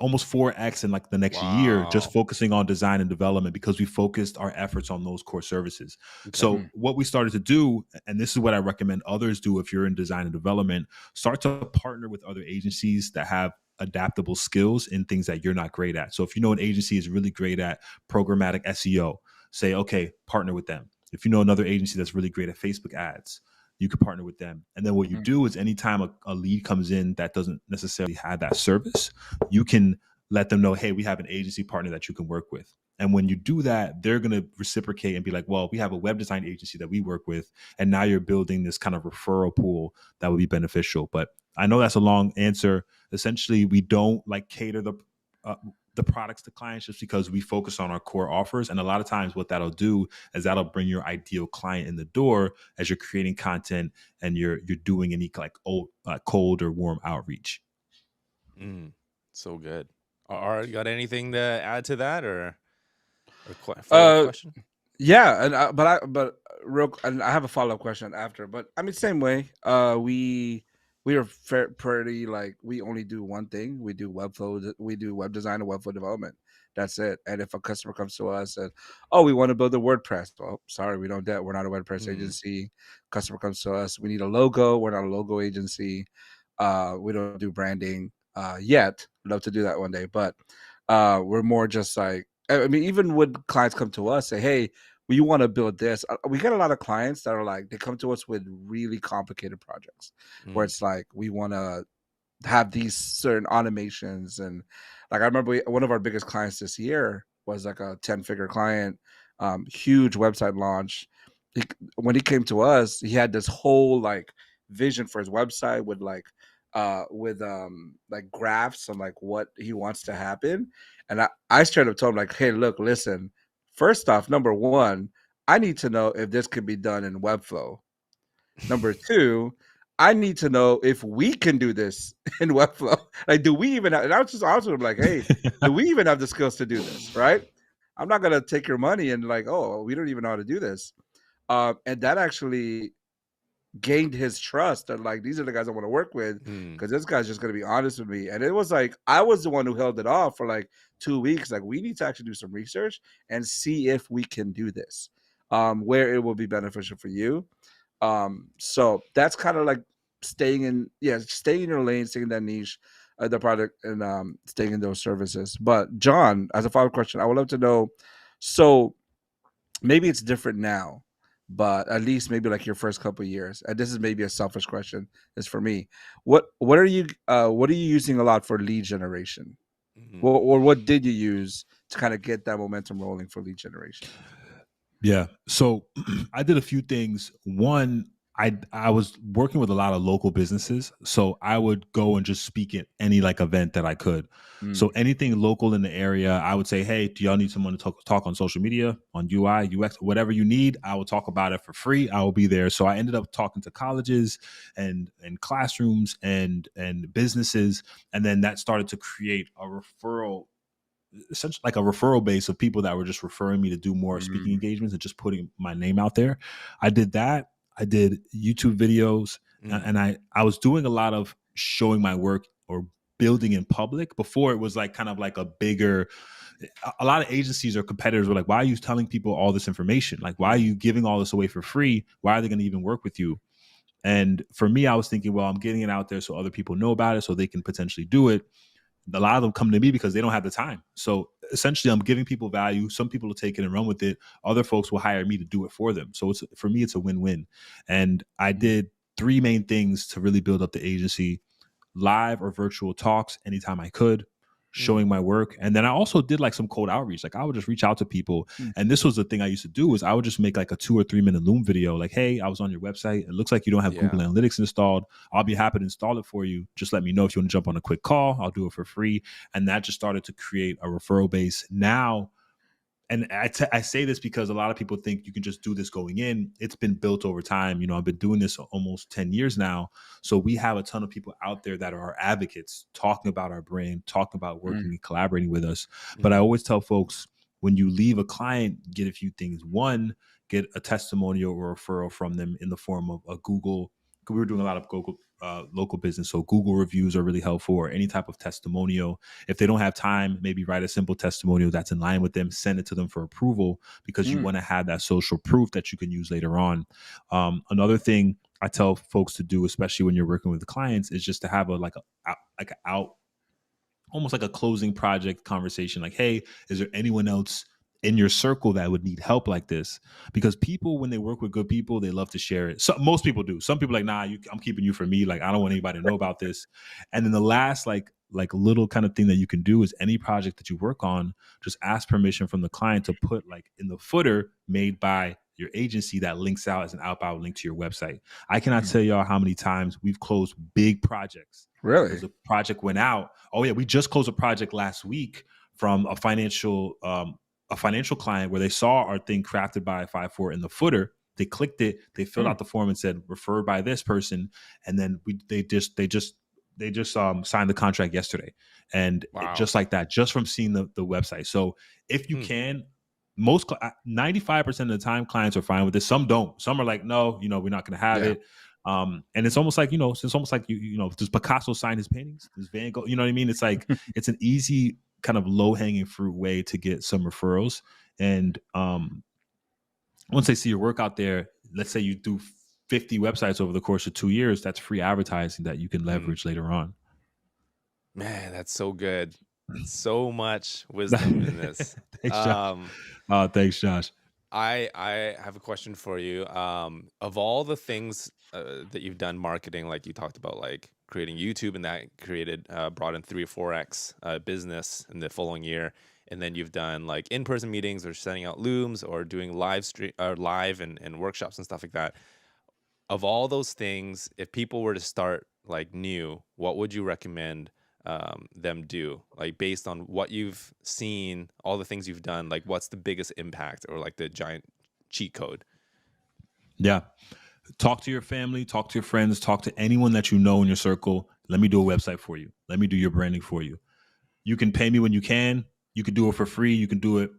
almost 4x in like the next year, just Wow. focusing on design and development because we focused our efforts on those core services. Okay. So what we started to do, and this is what I recommend others do if you're in design and development, start to partner with other agencies that have adaptable skills in things that you're not great at. So if you know an agency is really great at programmatic SEO, say, okay, partner with them. If you know another agency that's really great at Facebook ads, you could partner with them. And then what you do is anytime a lead comes in that doesn't necessarily have that service, you can let them know, hey, we have an agency partner that you can work with. And when you do that, they're going to reciprocate and be like, well, we have a web design agency that we work with. And now you're building this kind of referral pool that would be beneficial. But I know that's a long answer. Essentially, we don't like cater the products to clients just because we focus on our core offers. And a lot of times what that'll do is that'll bring your ideal client in the door as you're creating content and you're doing any like cold or warm outreach. So good. You got anything to add to that or follow-up question? Yeah, and and I have a follow-up question after, but I mean same way. We are pretty like we only do one thing. We do Webflow. We do web design and Webflow development. That's it. And if a customer comes to us and, oh, we want to build a WordPress, well, sorry, we don't. We're not a WordPress agency. Customer comes to us, we need a logo. We're not a logo agency. We don't do branding yet. Love to do that one day, but we're more just like. I mean, even when clients come to us, say, "Hey, we want to build this," we get a lot of clients that are like, they come to us with really complicated projects, where it's like we want to have these certain automations. And like I remember one of our biggest clients this year was like a 10-figure client, huge website launch. When he came to us, he had this whole like vision for his website with like graphs on like what he wants to happen. And I straight up told him like, hey, look, listen, first off, number one, I need to know if this can be done in Webflow. Number two, I need to know if we can do this in Webflow. Like, do we even have, and I was like, hey, do we even have the skills to do this? Right? I'm not gonna take your money and like, oh, we don't even know how to do this. And that actually gained his trust that like these are the guys I want to work with because this guy's just gonna be honest with me. And it was like I was the one who held it off for like 2 weeks. Like we need to actually do some research and see if we can do this, where it will be beneficial for you. So that's kind of like staying in your lane, staying in that niche, the product, and staying in those services. But John, as a follow-up question, I would love to know. So maybe it's different now, but at least maybe like your first couple of years. And this is maybe a selfish question. Is for me. What are you using a lot for lead generation? Or what did you use to kind of get that momentum rolling for lead generation? Yeah. So I did a few things. One, I was working with a lot of local businesses. So I would go and just speak at any like event that I could. So anything local in the area, I would say, hey, do y'all need someone to talk on social media, on UI, UX, whatever you need? I will talk about it for free. I will be there. So I ended up talking to colleges and classrooms and businesses. And then that started to create a referral, essentially like a referral base of people that were just referring me to do more speaking engagements and just putting my name out there. I did that. I did YouTube videos and I was doing a lot of showing my work or building in public. Before it was like kind of like a lot of agencies or competitors were like, why are you telling people all this information? Like, why are you giving all this away for free? Why are they going to even work with you? And for me, I was thinking, well, I'm getting it out there so other people know about it so they can potentially do it. A lot of them come to me because they don't have the time. So essentially I'm giving people value. Some people will take it and run with it. Other folks will hire me to do it for them. So for me, it's a win-win. And I did 3 main things to really build up the agency: live or virtual talks anytime I could, showing my work. And then I also did like some cold outreach. Like I would just reach out to people. And this was the thing I used to do is I would just make like a 2 or 3 minute Loom video. Like, hey, I was on your website. It looks like you don't have Google Analytics installed. I'll be happy to install it for you. Just let me know if you want to jump on a quick call. I'll do it for free. And that just started to create a referral base. Now, and I say this because a lot of people think you can just do this going in. It's been built over time. You know, I've been doing this almost 10 years now. So we have a ton of people out there that are our advocates, talking about our brand, talking about working and collaborating with us. But I always tell folks, when you leave a client, get a few things. One, get a testimonial or a referral from them in the form of a Google. We were doing a lot of Google local business, so Google reviews are really helpful, or any type of testimonial. If they don't have time, maybe write a simple testimonial that's in line with them, send it to them for approval, because you want to have that social proof that you can use later on. Another thing I tell folks to do, especially when you're working with the clients, is just to have almost like a closing project conversation. Like, hey, is there anyone else in your circle that would need help like this? Because people, when they work with good people, they love to share it. So most people do. Some people are like, nah, I'm keeping you for me. Like, I don't want anybody to know about this. And then the last like little kind of thing that you can do is any project that you work on, just ask permission from the client to put like in the footer made by your agency that links out as an outbound link to your website. I cannot tell y'all how many times we've closed big projects. Really? Because a project went out. Oh yeah, we just closed a project last week from a financial client where they saw our thing crafted by 5-4 in the footer. They clicked it, they filled out the form and said referred by this person, and then they just signed the contract yesterday. And just like that, just from seeing the website. So if you can, 95% of the time clients are fine with this. Some don't. Some are like, no, we're not going to have it. And it's almost like, it's almost like, does Picasso sign his paintings? Does Van Gogh, you know what I mean? It's like, it's an easy kind of low hanging fruit way to get some referrals. And once they see your work out there, let's say you do 50 websites over the course of 2 years, that's free advertising that you can leverage later on. Man, that's so good. So much wisdom in this. Thanks, Josh. Thanks, Josh. I have a question for you. Of all the things that you've done marketing, like you talked about, like creating YouTube, and that brought in 3 or 4x business in the following year, and then you've done like in-person meetings or sending out looms or doing live and workshops and stuff like that. Of all those things, if people were to start like new, what would you recommend them do, like based on what you've seen, all the things you've done? Like, what's the biggest impact or like the giant cheat code? Yeah. Talk to your family, talk to your friends, talk to anyone that you know in your circle. Let me do a website for you. Let me do your branding for you. You can pay me when you can. You can do it for free. You can do it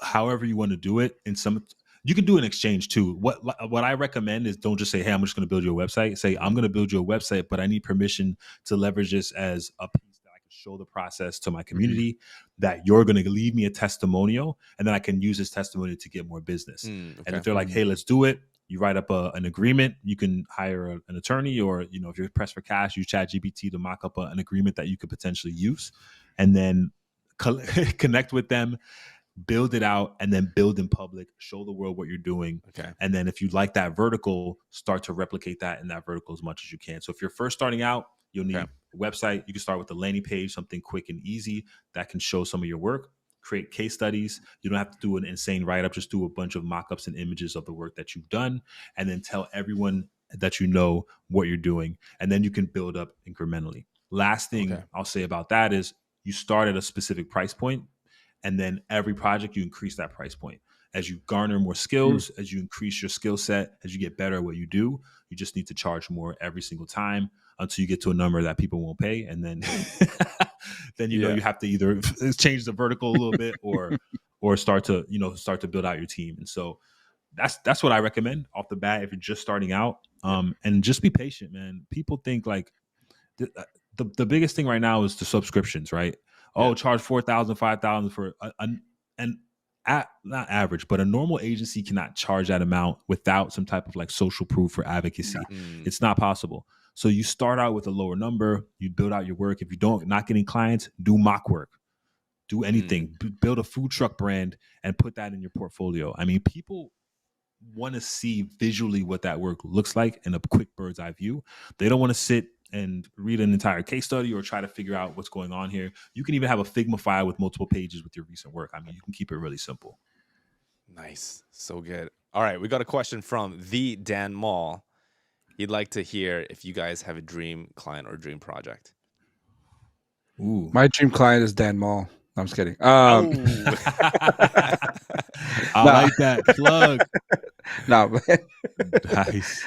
however you want to do it. You can do an exchange too. What I recommend is don't just say, hey, I'm just going to build you a website. Say, I'm going to build you a website, but I need permission to leverage this as a piece that I can show the process to my community, that you're going to leave me a testimonial, and then I can use this testimonial to get more business. Okay. And if they're like, hey, let's do it, you write up an agreement. You can hire an attorney, or if you're pressed for cash, use ChatGPT to mock up an agreement that you could potentially use, and then connect with them, build it out, and then build in public, show the world what you're doing. Okay. And then if you like that vertical, start to replicate that in that vertical as much as you can. So if you're first starting out, you'll need a website. You can start with a landing page, something quick and easy that can show some of your work. Create case studies. You don't have to do an insane write-up. Just do a bunch of mock-ups and images of the work that you've done, and then tell everyone that you know what you're doing. And then you can build up incrementally. Last thing I'll say about that is you start at a specific price point, and then every project you increase that price point. As you garner more skills, as you increase your skill set, as you get better at what you do, you just need to charge more every single time until you get to a number that people won't pay. And then you have to either change the vertical a little bit or start to build out your team. And so that's what I recommend off the bat if you're just starting out. And just be patient, man. People think like the biggest thing right now is the subscriptions, right? Oh, charge $4,000, $5,000 for not average, but a normal agency cannot charge that amount without some type of like social proof or advocacy. It's not possible. So you start out with a lower number, you build out your work. If you not getting clients, do mock work, do anything, build a food truck brand and put that in your portfolio. I mean, people want to see visually what that work looks like in a quick bird's eye view. They don't want to sit and read an entire case study or try to figure out what's going on here. You can even have a Figma file with multiple pages with your recent work. I mean, you can keep it really simple. Nice. So good. All right. We got a question from the Dan Mall. He'd like to hear if you guys have a dream client or dream project. Ooh. My dream client is Dan Mall. No, I'm just kidding. I like that plug. No, nice.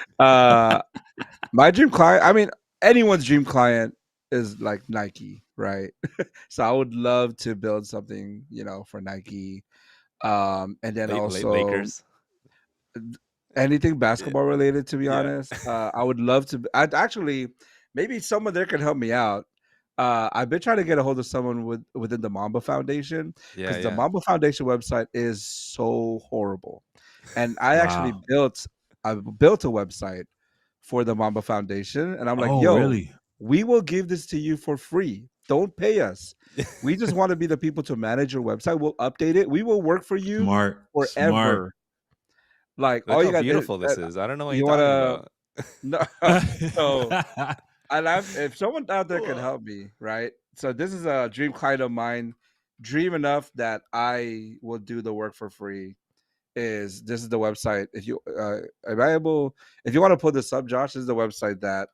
My dream client, I mean, anyone's dream client is like Nike, right? So I would love to build something, for Nike. And then also Lakers. anything basketball related. To be Yeah. honest, I would love to. I'd actually maybe someone there can help me out. I've been trying to get a hold of someone within the Mamba Foundation Yeah, because the yeah. Mamba Foundation website is so horrible, and I actually Wow. built a website for the Mamba Foundation, and I'm like, Oh, yo, really? we will give this to you for free. Don't pay us. We just want to be the people to manage your website. We'll update it. We will work for you Smart. forever. Like Look all you how got. beautiful this is. I don't know what You you're want talking to about. no? So if someone out there can help me, right? So this is a dream client of mine. Dream enough that I will do the work for free. This is the website? If you am I able? If you want to put this up, Josh, this is the website that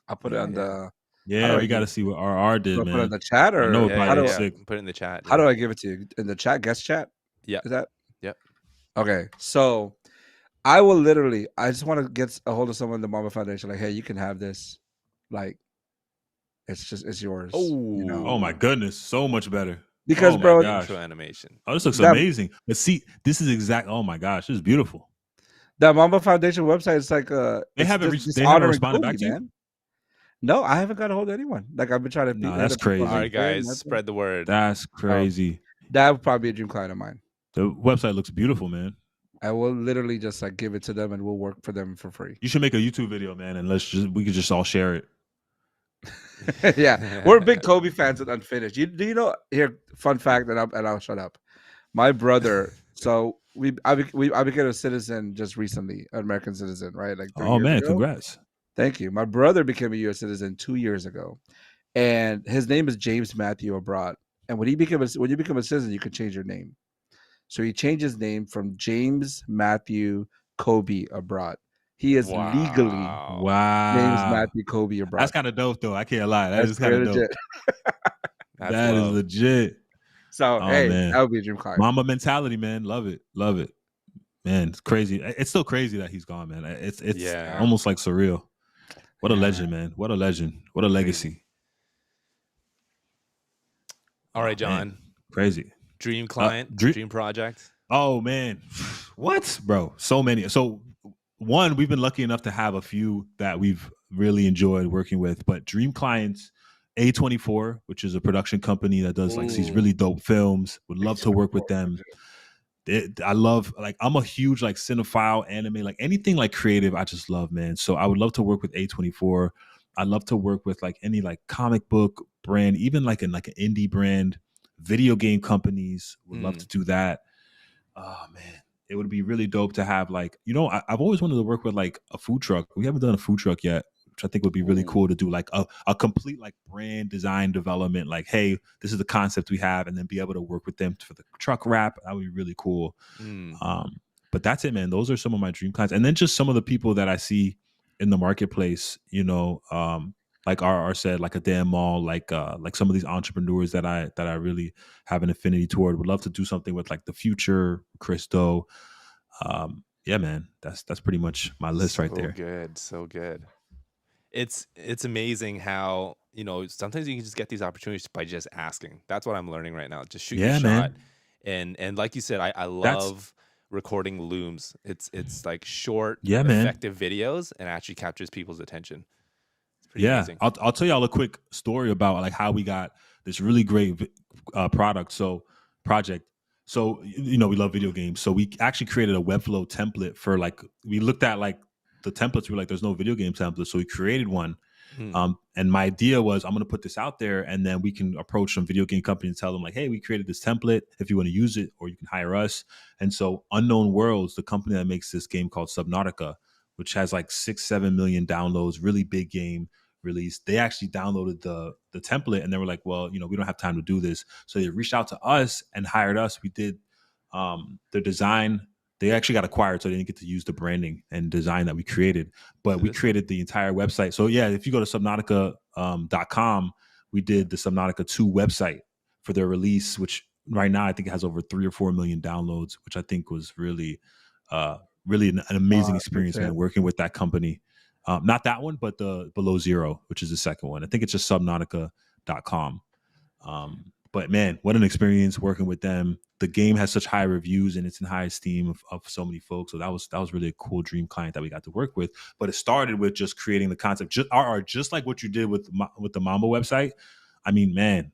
I'll put it Yeah, on yeah. the. How do Yeah, I we got give to it? see what RR Do did, I put it in man. the chat I know or it Yeah, how probably yeah, do looks yeah. sick. Put it in the chat. how Yeah. do I give it to you in the chat? Guest chat? Yeah. Is that Yep. okay? So I will literally. I just want to get a hold of someone in the Mama Foundation. Like, hey, you can have this. Like, it's yours. You know, Oh my Oh. goodness, so much better. because Oh my bro, gosh. Intro animation. Oh, this looks that amazing. But see, this is exact. Oh my gosh, this is beautiful. that Mamba Foundation website is like They it's haven't just reached. They haven't dishonoring responded Kobe, back to you. man. No, I haven't got a hold of anyone. Like I've been trying to No, hit that's up people on All crazy. right, LinkedIn. guys, Nothing. spread the word. That's crazy. That would probably be a dream client of mine. The website looks beautiful, man. I will literally just like give it to them and we'll work for them for free. You should make a YouTube video, man, and we could just all share it. Yeah, we're big Kobe fans at Unfinished. Do you know here? Fun fact, and I'll shut up. My brother. So I became a citizen just recently, an American citizen, right? Like 3 Oh years man, ago. congrats. Thank you. My brother became a U.S. citizen 2 years ago, and his name is James Matthew Abrot. And when you become a citizen, you can change your name. So he changed his name from James Matthew Kobe Abrot. He is legally Wow. James Wow. Matthew Kobe Abrot. That's kind of dope, though. I can't lie. That That's is kind of pretty dope. legit. That's That is love. legit. So Oh hey, man, that would be a dream client. Mamba mentality, man. Love it. Love it. Man, it's crazy. It's still crazy that he's gone, man. It's Yeah. almost like surreal. What a Yeah, legend, man. What a legend. What a legacy. All right, Oh, man. John. Crazy. Dream client, dream- dream project. Oh man. What? Bro, so many. So one, we've been lucky enough to have a few that we've really enjoyed working with, but dream clients, A24, which is a production company that does like these Ooh. really dope films. Would love to work with them. I love, like, I'm a huge like cinephile, anime, like anything like creative. I just love, man. So I would love to work with A24. I'd love to work with like any like comic book brand, even like an indie brand, video game companies. Would love to do that. Oh man, it would be really dope to have like, I've always wanted to work with like a food truck. We haven't done a food truck yet, which I think would be really cool to do like a complete like brand design development. Like, hey, this is the concept we have, and then be able to work with them for the truck wrap. That would be really cool. But that's it, man. Those are some of my dream clients, and then just some of the people that I see in the marketplace. Like RR said, like a damn mall, like some of these entrepreneurs that I really have an affinity toward. Would love to do something with like the Future, Christo. Yeah, man, that's pretty much my list right there. So good. It's amazing how sometimes you can just get these opportunities by just asking. That's what I'm learning right now. Just shoot your shot, man. and like you said, I love recording looms. It's like short, effective videos, and actually captures people's attention. Amazing. I'll tell y'all a quick story about like how we got this really great project. So we love video games. So we actually created a Webflow template for like, we looked at like the templates. We were like, there's no video game template. So we created one. And my idea was, I'm going to put this out there, and then we can approach some video game company and tell them like, hey, we created this template if you want to use it, or you can hire us. And so Unknown Worlds, the company that makes this game called Subnautica, which has like 6-7 million downloads, really big game release. They actually downloaded the template, and they were like, well, we don't have time to do this. So they reached out to us and hired us. We did their design. They actually got acquired, so they didn't get to use the branding and design that we created. But we created the entire website. So yeah, if you go to Subnautica.com, we did the Subnautica 2 website for their release, which right now I think it has over 3 or 4 million downloads, which I think was really an amazing experience, man, working with that company. Not that one, but the Below Zero, which is the second one. I think it's just Subnautica.com. But man, what an experience working with them. The game has such high reviews and it's in high esteem of so many folks. So that was really a cool dream client that we got to work with. But it started with just creating the concept, just like what you did with the Mamba website. I mean, man,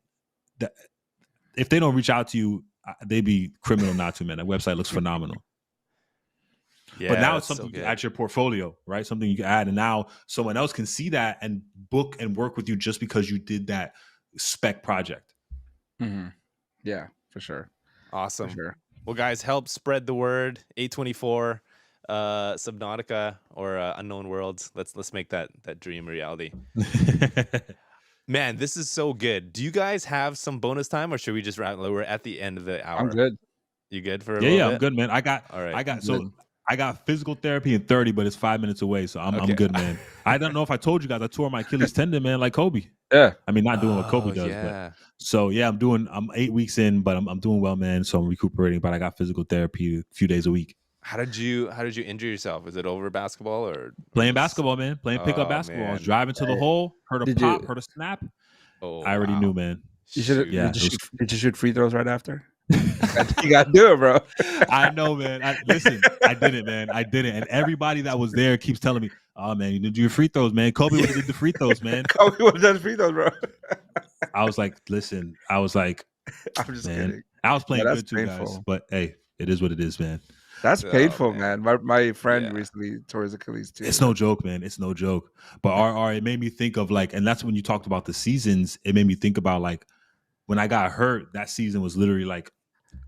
if they don't reach out to you, they'd be criminal not to, man. That website looks phenomenal. Yeah, but now it's that's something so you good. can add to your portfolio, right? Something you can add, and now someone else can see that and book and work with you just because you did that spec project. Mm-hmm. Yeah, for sure. Awesome. For sure. Well, guys, help spread the word. 824, Subnautica, or Unknown Worlds. Let's make that dream a reality. Man, this is so good. Do you guys have some bonus time, or should we just wrap? We're at the end of the hour. I'm good. You good for a little bit? I'm good, man. All right. I got physical therapy in 30, but it's 5 minutes away, so I'm good, man. I don't know if I told you guys I tore my Achilles tendon, man, like Kobe. Yeah. I mean, not doing what Kobe does, yeah. but so yeah, I'm 8 weeks in, but I'm doing well, man. So I'm recuperating, but I got physical therapy a few days a week. How did you injure yourself? Is it over basketball or playing basketball, man? Playing pickup basketball. Man. I was driving to the hole, heard a pop, heard a snap. Oh, I already knew, man. Did you shoot free throws right after? You gotta do it, bro. I know, man. Listen, I did it, man. I did it, and everybody that was there keeps telling me, "Oh, man, you didn't do your free throws, man. Kobe would have did the free throws, man." Kobe would have done free throws, bro. I was like, listen, I was like, I'm just man, kidding. I was playing good too, painful. guys. But hey, it is what it is, man. That's painful, man. My friend recently tore his Achilles too. It's no joke, man. It's no joke. But it made me think of like, and that's when you talked about the seasons. It made me think about like when I got hurt. That season was literally like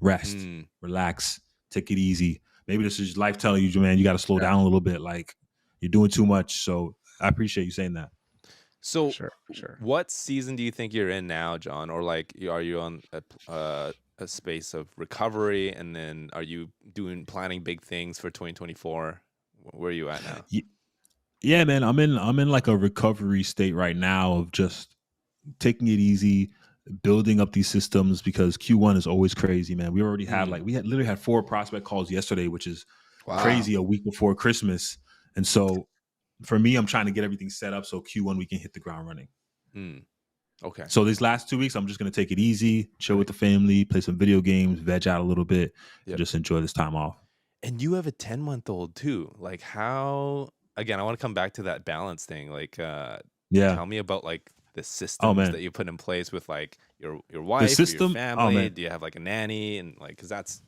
rest, relax, take it easy. Maybe this is life telling you, man, you got to slow down a little bit. Like you're doing too much. So I appreciate you saying that. So, sure. What season do you think you're in now, John? Or like, are you on a space of recovery, and then are you planning big things for 2024? Where are you at now? Yeah, man, I'm in like a recovery state right now of just taking it easy, building up these systems, because Q1 is always crazy, man. We already had literally had 4 prospect calls yesterday, which is crazy, a week before Christmas. And so for me, I'm trying to get everything set up so Q1 we can hit the ground running. Okay. So these last 2 weeks, I'm just going to take it easy, chill with the family, play some video games, veg out a little bit, and just enjoy this time off. And you have a 10-month-old too. Like how, again, I want to come back to that balance thing. Like, tell me about like the systems that you put in place with like your wife, your family. Do you have like a nanny? And like, cause that's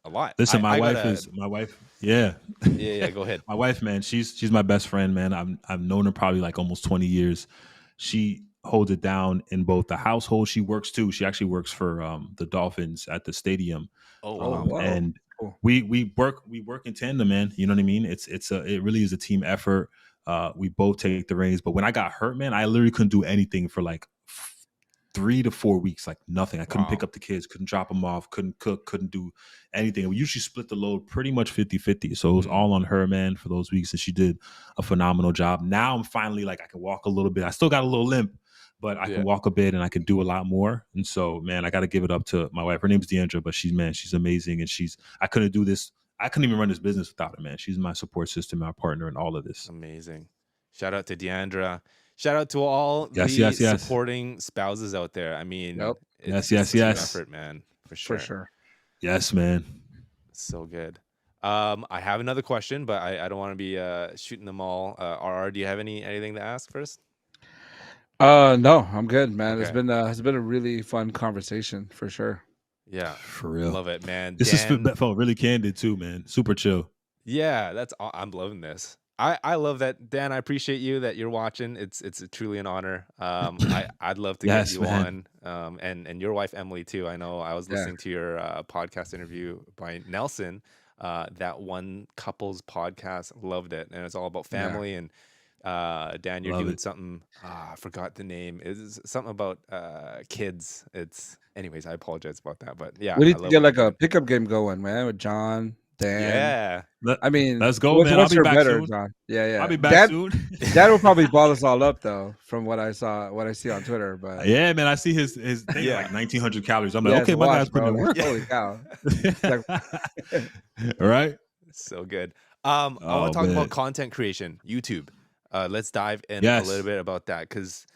a lot. Listen, my wife. Yeah. Go ahead. My wife, man, she's my best friend, man. I've known her probably like almost 20 years. She holds it down in both the household. She works too. She actually works for the Dolphins at the stadium. Wow. And we work in tandem, man. You know what I mean? It really is a team effort. We both take the reins. But when I got hurt, man, I literally couldn't do anything for like 3 to 4 weeks, like nothing. I couldn't pick up the kids, couldn't drop them off, couldn't cook, couldn't do anything. We usually split the load pretty much 50-50. So it was all on her, man, for those weeks. And she did a phenomenal job. Now I'm finally like, I can walk a little bit. I still got a little limp, but I can walk a bit and I can do a lot more. And so, man, I got to give it up to my wife. Her name's Deandra, but she's amazing. And I couldn't do this. I couldn't even run this business without her, man. She's my support system, my partner in all of this. Amazing. Shout out to Deandra. Shout out to all the supporting spouses out there. I mean, it's a team effort, man, for sure. Yes, man. So good. I have another question, but I don't want to be shooting them all. RR, do you have anything to ask first? No, I'm good, man. Okay. It's been a really fun conversation for sure. Yeah, for real. Love it, man. This felt really candid too, man. Super chill. Yeah, I'm loving this. I love that, Dan. I appreciate you that you're watching. It's truly an honor. I'd love to get you on, and your wife Emily too. I know I was listening to your podcast interview by Nelson, that one couples podcast. Loved it, and it's all about family. And Dan, you're doing something. I forgot the name. It's something about kids. Anyways. I apologize about that, but yeah, we need to get like a pickup game going, man, with John. Dan. I mean, let's go, man. I'll be back soon. John? Yeah. I'll be back soon. Dad will probably ball us all up though, from what I see on Twitter. But yeah, man, I see his thing like 1,900 calories. I'm like, okay, my guy's putting in work. Holy cow! All right, so good. I want to talk about content creation, YouTube. Let's dive in a little bit about that, because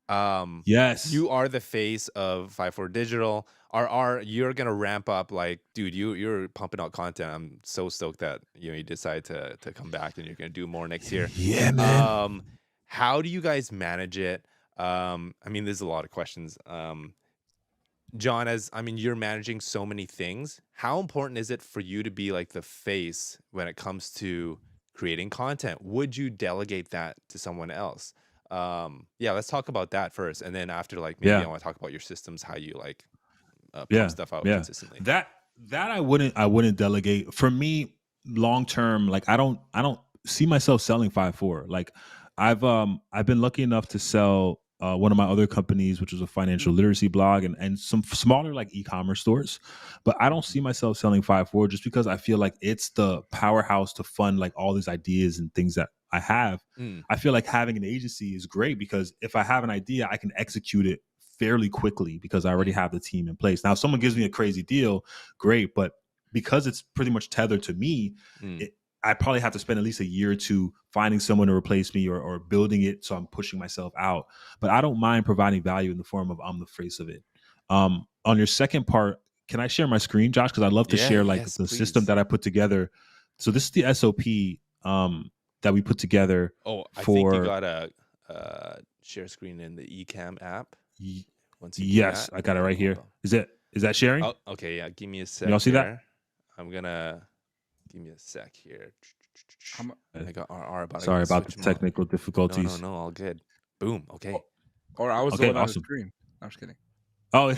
Yes. You are the face of 54 Digital. You're gonna ramp up, like, dude, you're pumping out content. I'm so stoked that you decide to come back and you're gonna do more next year. Yeah, man. How do you guys manage it? I mean, there's a lot of questions. John, you're managing so many things. How important is it for you to be like the face when it comes to creating content? Would you delegate that to someone else? Yeah, let's talk about that first, and then after, like, maybe I want to talk about your systems, how you like pump stuff out consistently. That I wouldn't delegate. For me, long term, like I don't see myself selling 5.4. Like I've been lucky enough to sell one of my other companies, which was a financial literacy blog, and some smaller like e-commerce stores. But I don't see myself selling 5.4 just because I feel like it's the powerhouse to fund like all these ideas and things that I have. I feel like having an agency is great because if I have an idea, I can execute it fairly quickly because I already have the team in place. Now, if someone gives me a crazy deal, great. But because it's pretty much tethered to me, I probably have to spend at least a year or two finding someone to replace me or building it. So I'm pushing myself out. But I don't mind providing value in the form of I'm the face of it. On your second part, can I share my screen, Josh? Because I'd love to share like the system that I put together. So this is the SOP that we put together. Oh, I think you got a share screen in the Ecamm app. Yes, I got it right here. Is that sharing? Oh, okay, yeah. Give me a sec. Y'all see that? I'm gonna give me a sec here. I got RR about. Sorry about the technical difficulties. No, all good. Boom. Okay. Or I was the one on the screen. I'm just kidding. Oh,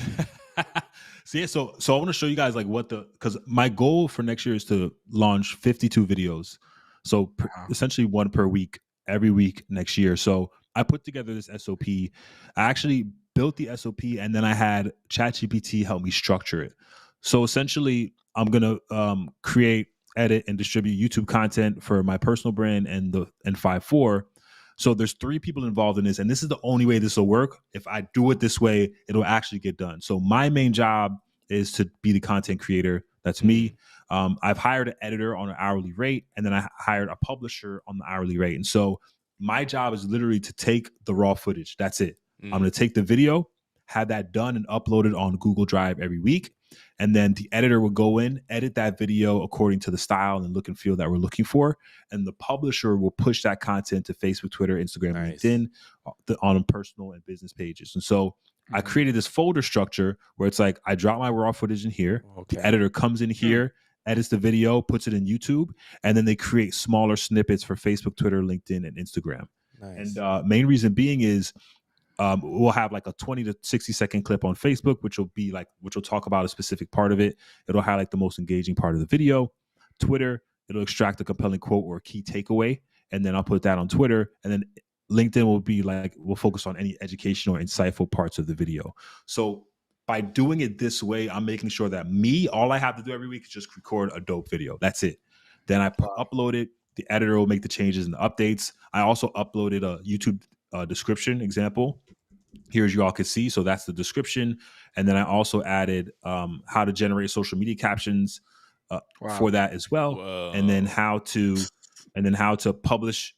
so I want to show you guys like because my goal for next year is to launch 52 videos. So essentially one per week, every week next year. So I put together this SOP. I actually built the SOP and then I had ChatGPT help me structure it. So essentially I'm going to create, edit, and distribute YouTube content for my personal brand and 5.4. So there's 3 people involved in this, and this is the only way this will work. If I do it this way, it'll actually get done. So my main job is to be the content creator. That's me. I've hired an editor on an hourly rate, and then I hired a publisher on the hourly rate. And so my job is literally to take the raw footage. That's it. I'm going to take the video, have that done and uploaded on Google Drive every week. And then the editor will go in, edit that video according to the style and look and feel that we're looking for. And the publisher will push that content to Facebook, Twitter, Instagram, LinkedIn, on personal and business pages. And so I created this folder structure where it's like I drop my raw footage in here. The editor comes in here, edits the video, puts it in YouTube, and then they create smaller snippets for Facebook, Twitter, LinkedIn, and Instagram. And main reason being is we'll have like a 20 to 60 second clip on Facebook, which will talk about a specific part of it. It'll highlight the most engaging part of the video. Twitter, it'll extract a compelling quote or a key takeaway, and then I'll put that on Twitter. And then LinkedIn will focus on any educational or insightful parts of the video. So by doing it this way, I'm making sure that all I have to do every week is just record a dope video. That's it. Then I upload it. The editor will make the changes and the updates. I also uploaded a YouTube description example. Here, as you all can see, so that's the description. And then I also added how to generate social media captions for that as well. Whoa. And then how to publish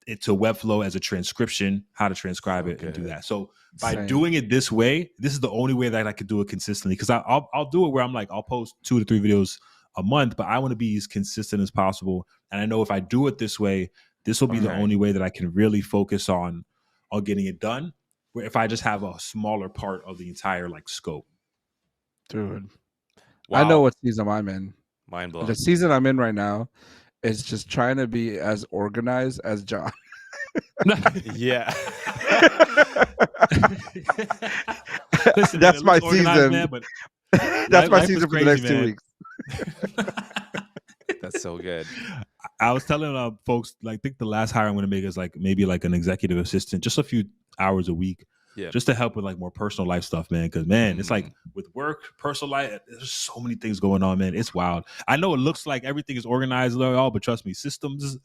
it to Webflow as a transcription, how to transcribe it and do that. So by doing it this way, this is the only way that I could do it consistently. Because I'll do it where I'm like, I'll post 2 to 3 videos a month, but I want to be as consistent as possible. And I know if I do it this way, this will be the only way that I can really focus on getting it done. Where if I just have a smaller part of the entire like scope. Dude, wow. I know what season I'm in. Mind blown. The season I'm in right now is just trying to be as organized as John. Yeah. Listen, that's my season. Man, but that's my season for the next 2 weeks. That's so good. I was telling folks, like, I think the last hire I'm going to make is like maybe like an executive assistant, just a few hours a week, just to help with like more personal life stuff, man. Because man, it's like with work, personal life, there's so many things going on, man. It's wild. I know it looks like everything is organized, but trust me, systems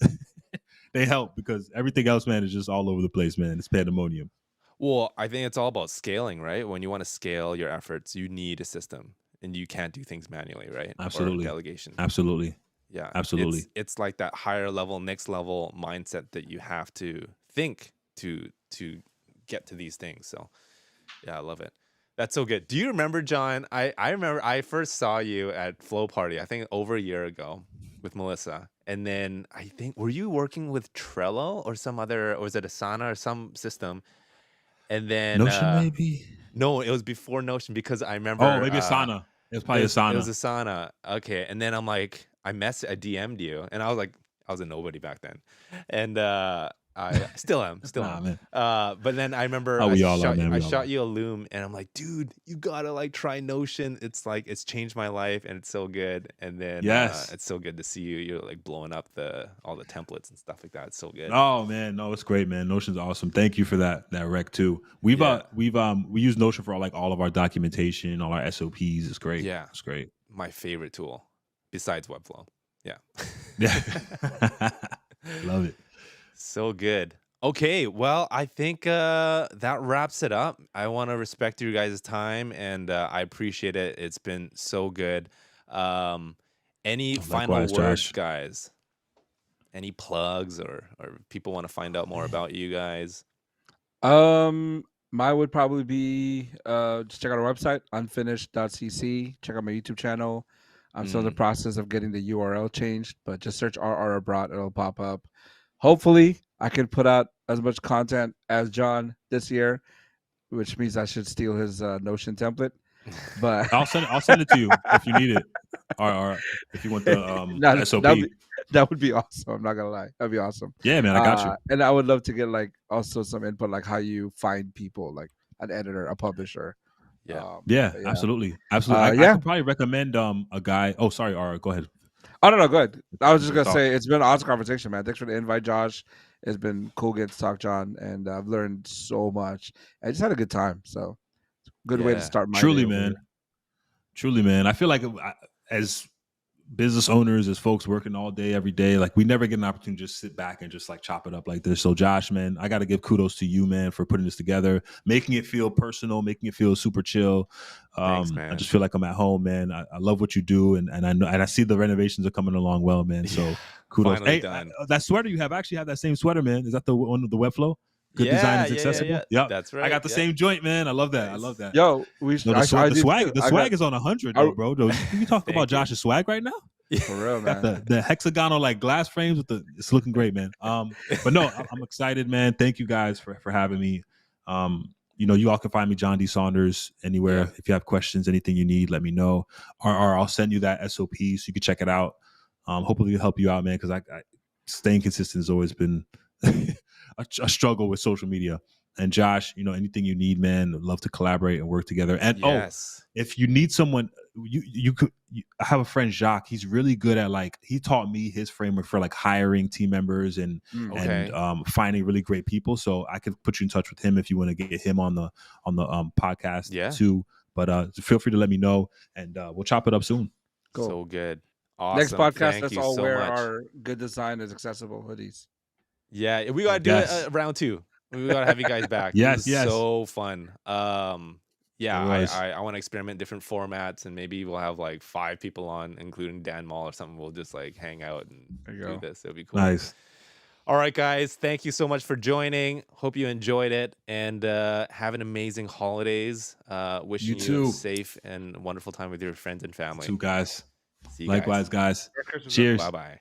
they help because everything else, man, is just all over the place, man. It's pandemonium. Well, I think it's all about scaling, right? When you want to scale your efforts, you need a system, and you can't do things manually, right? Absolutely. Or delegation. Absolutely. Yeah, absolutely. It's like that higher level, next level mindset that you have to think to get to these things. So yeah, I love it. That's so good. Do you remember, John? I remember I first saw you at Flow Party, I think over a year ago with Melissa. And then I think, were you working with Trello or some other, or was it Asana or some system? And then, Notion, maybe. no, it was before Notion because I Oh, remember, maybe Asana. It was probably it Asana. was Asana. Okay. And then I'm like, I DM'd you, and I was like, I was a nobody back then. And I still am. Nah, man. But then I remember Oh, I we all are, man. I We all shot are. you a Loom, and I'm like, dude, you gotta like try Notion. It's like it's changed my life, and it's so good. And then Yes. it's so good to see you. You're like blowing up all the templates and stuff like that. It's so good. Oh man, no, it's great, man. Notion's awesome. Thank you for that rec too. We use Notion for all of our documentation, all our SOPs. It's great. Yeah, it's great. My favorite tool besides Webflow. Yeah. Yeah. Love it. So good. Okay, well, I think that wraps it up. I want to respect your guys' time, and I appreciate it. It's been so good. Any final Likewise, words, Josh. guys? Any plugs, or people want to find out more about you guys? Mine would probably be just check out our website, unfinished.cc. Check out my YouTube channel. I'm still in the process of getting the URL changed, but just search RR Abrot, it'll pop up. Hopefully, I can put out as much content as John this year, which means I should steal his Notion template. But I'll send it to you if you need it, or if you want the SOP. That would be awesome. I'm not gonna lie, that'd be awesome. Yeah, man, I got you. And I would love to get like also some input, like how you find people, like an editor, a publisher. Yeah. Absolutely. I could probably recommend a guy. Oh, sorry, Ara, go ahead. Oh no, go ahead. I was just gonna say it's been an awesome conversation, man. Thanks for the invite, Josh. It's been cool getting to talk, John, and I've learned so much. I just had a good time, so good way to start my truly, day man. Truly, man. I feel like as business owners, as folks working all day, every day, like we never get an opportunity to just sit back and just like chop it up like this. So Josh, man, I got to give kudos to you, man, for putting this together, making it feel personal, making it feel super chill. Thanks, man. I just feel like I'm at home, man. I love what you do. And I know, and I see the renovations are coming along well, man. So kudos. Finally Hey, done. that sweater you have, I actually have that same sweater, man. Is that the one of the Webflow? Good design is accessible. Yeah. Yep. That's right. I got the same joint, man. I love that. Nice. I love that. Yo, the swag is on 100, though, bro. You talk about Josh's swag right now? For real, man. Got the hexagonal like glass frames with it's looking great, man. But no, I'm excited, man. Thank you guys for having me. You all can find me, John D Saunders, anywhere. Yeah. If you have questions, anything you need, let me know. Or I'll send you that SOP so you can check it out. Hopefully it'll help you out, man, because I staying consistent has always been a struggle with social media. And Josh, anything you need, man, I'd love to collaborate and work together. And if you need someone, I have a friend, Jacques. He's really good at he taught me his framework for hiring team members and finding really great people. So I could put you in touch with him if you want to get him on the podcast too. But feel free to let me know, and we'll chop it up soon. Cool. So good. Awesome. Next podcast, let's all wear our good design is accessible hoodies. Yeah, we gotta do it round 2. We gotta have you guys back. Yes. So fun. I want to experiment different formats, and maybe we'll have 5 people on, including Dan Mall or something. We'll just hang out and do this. It'll be cool. Nice. All right, guys. Thank you so much for joining. Hope you enjoyed it, and have an amazing holidays. Wishing you a safe and wonderful time with your friends and family. You too, guys. See you Likewise, guys. Cheers. Bye-bye.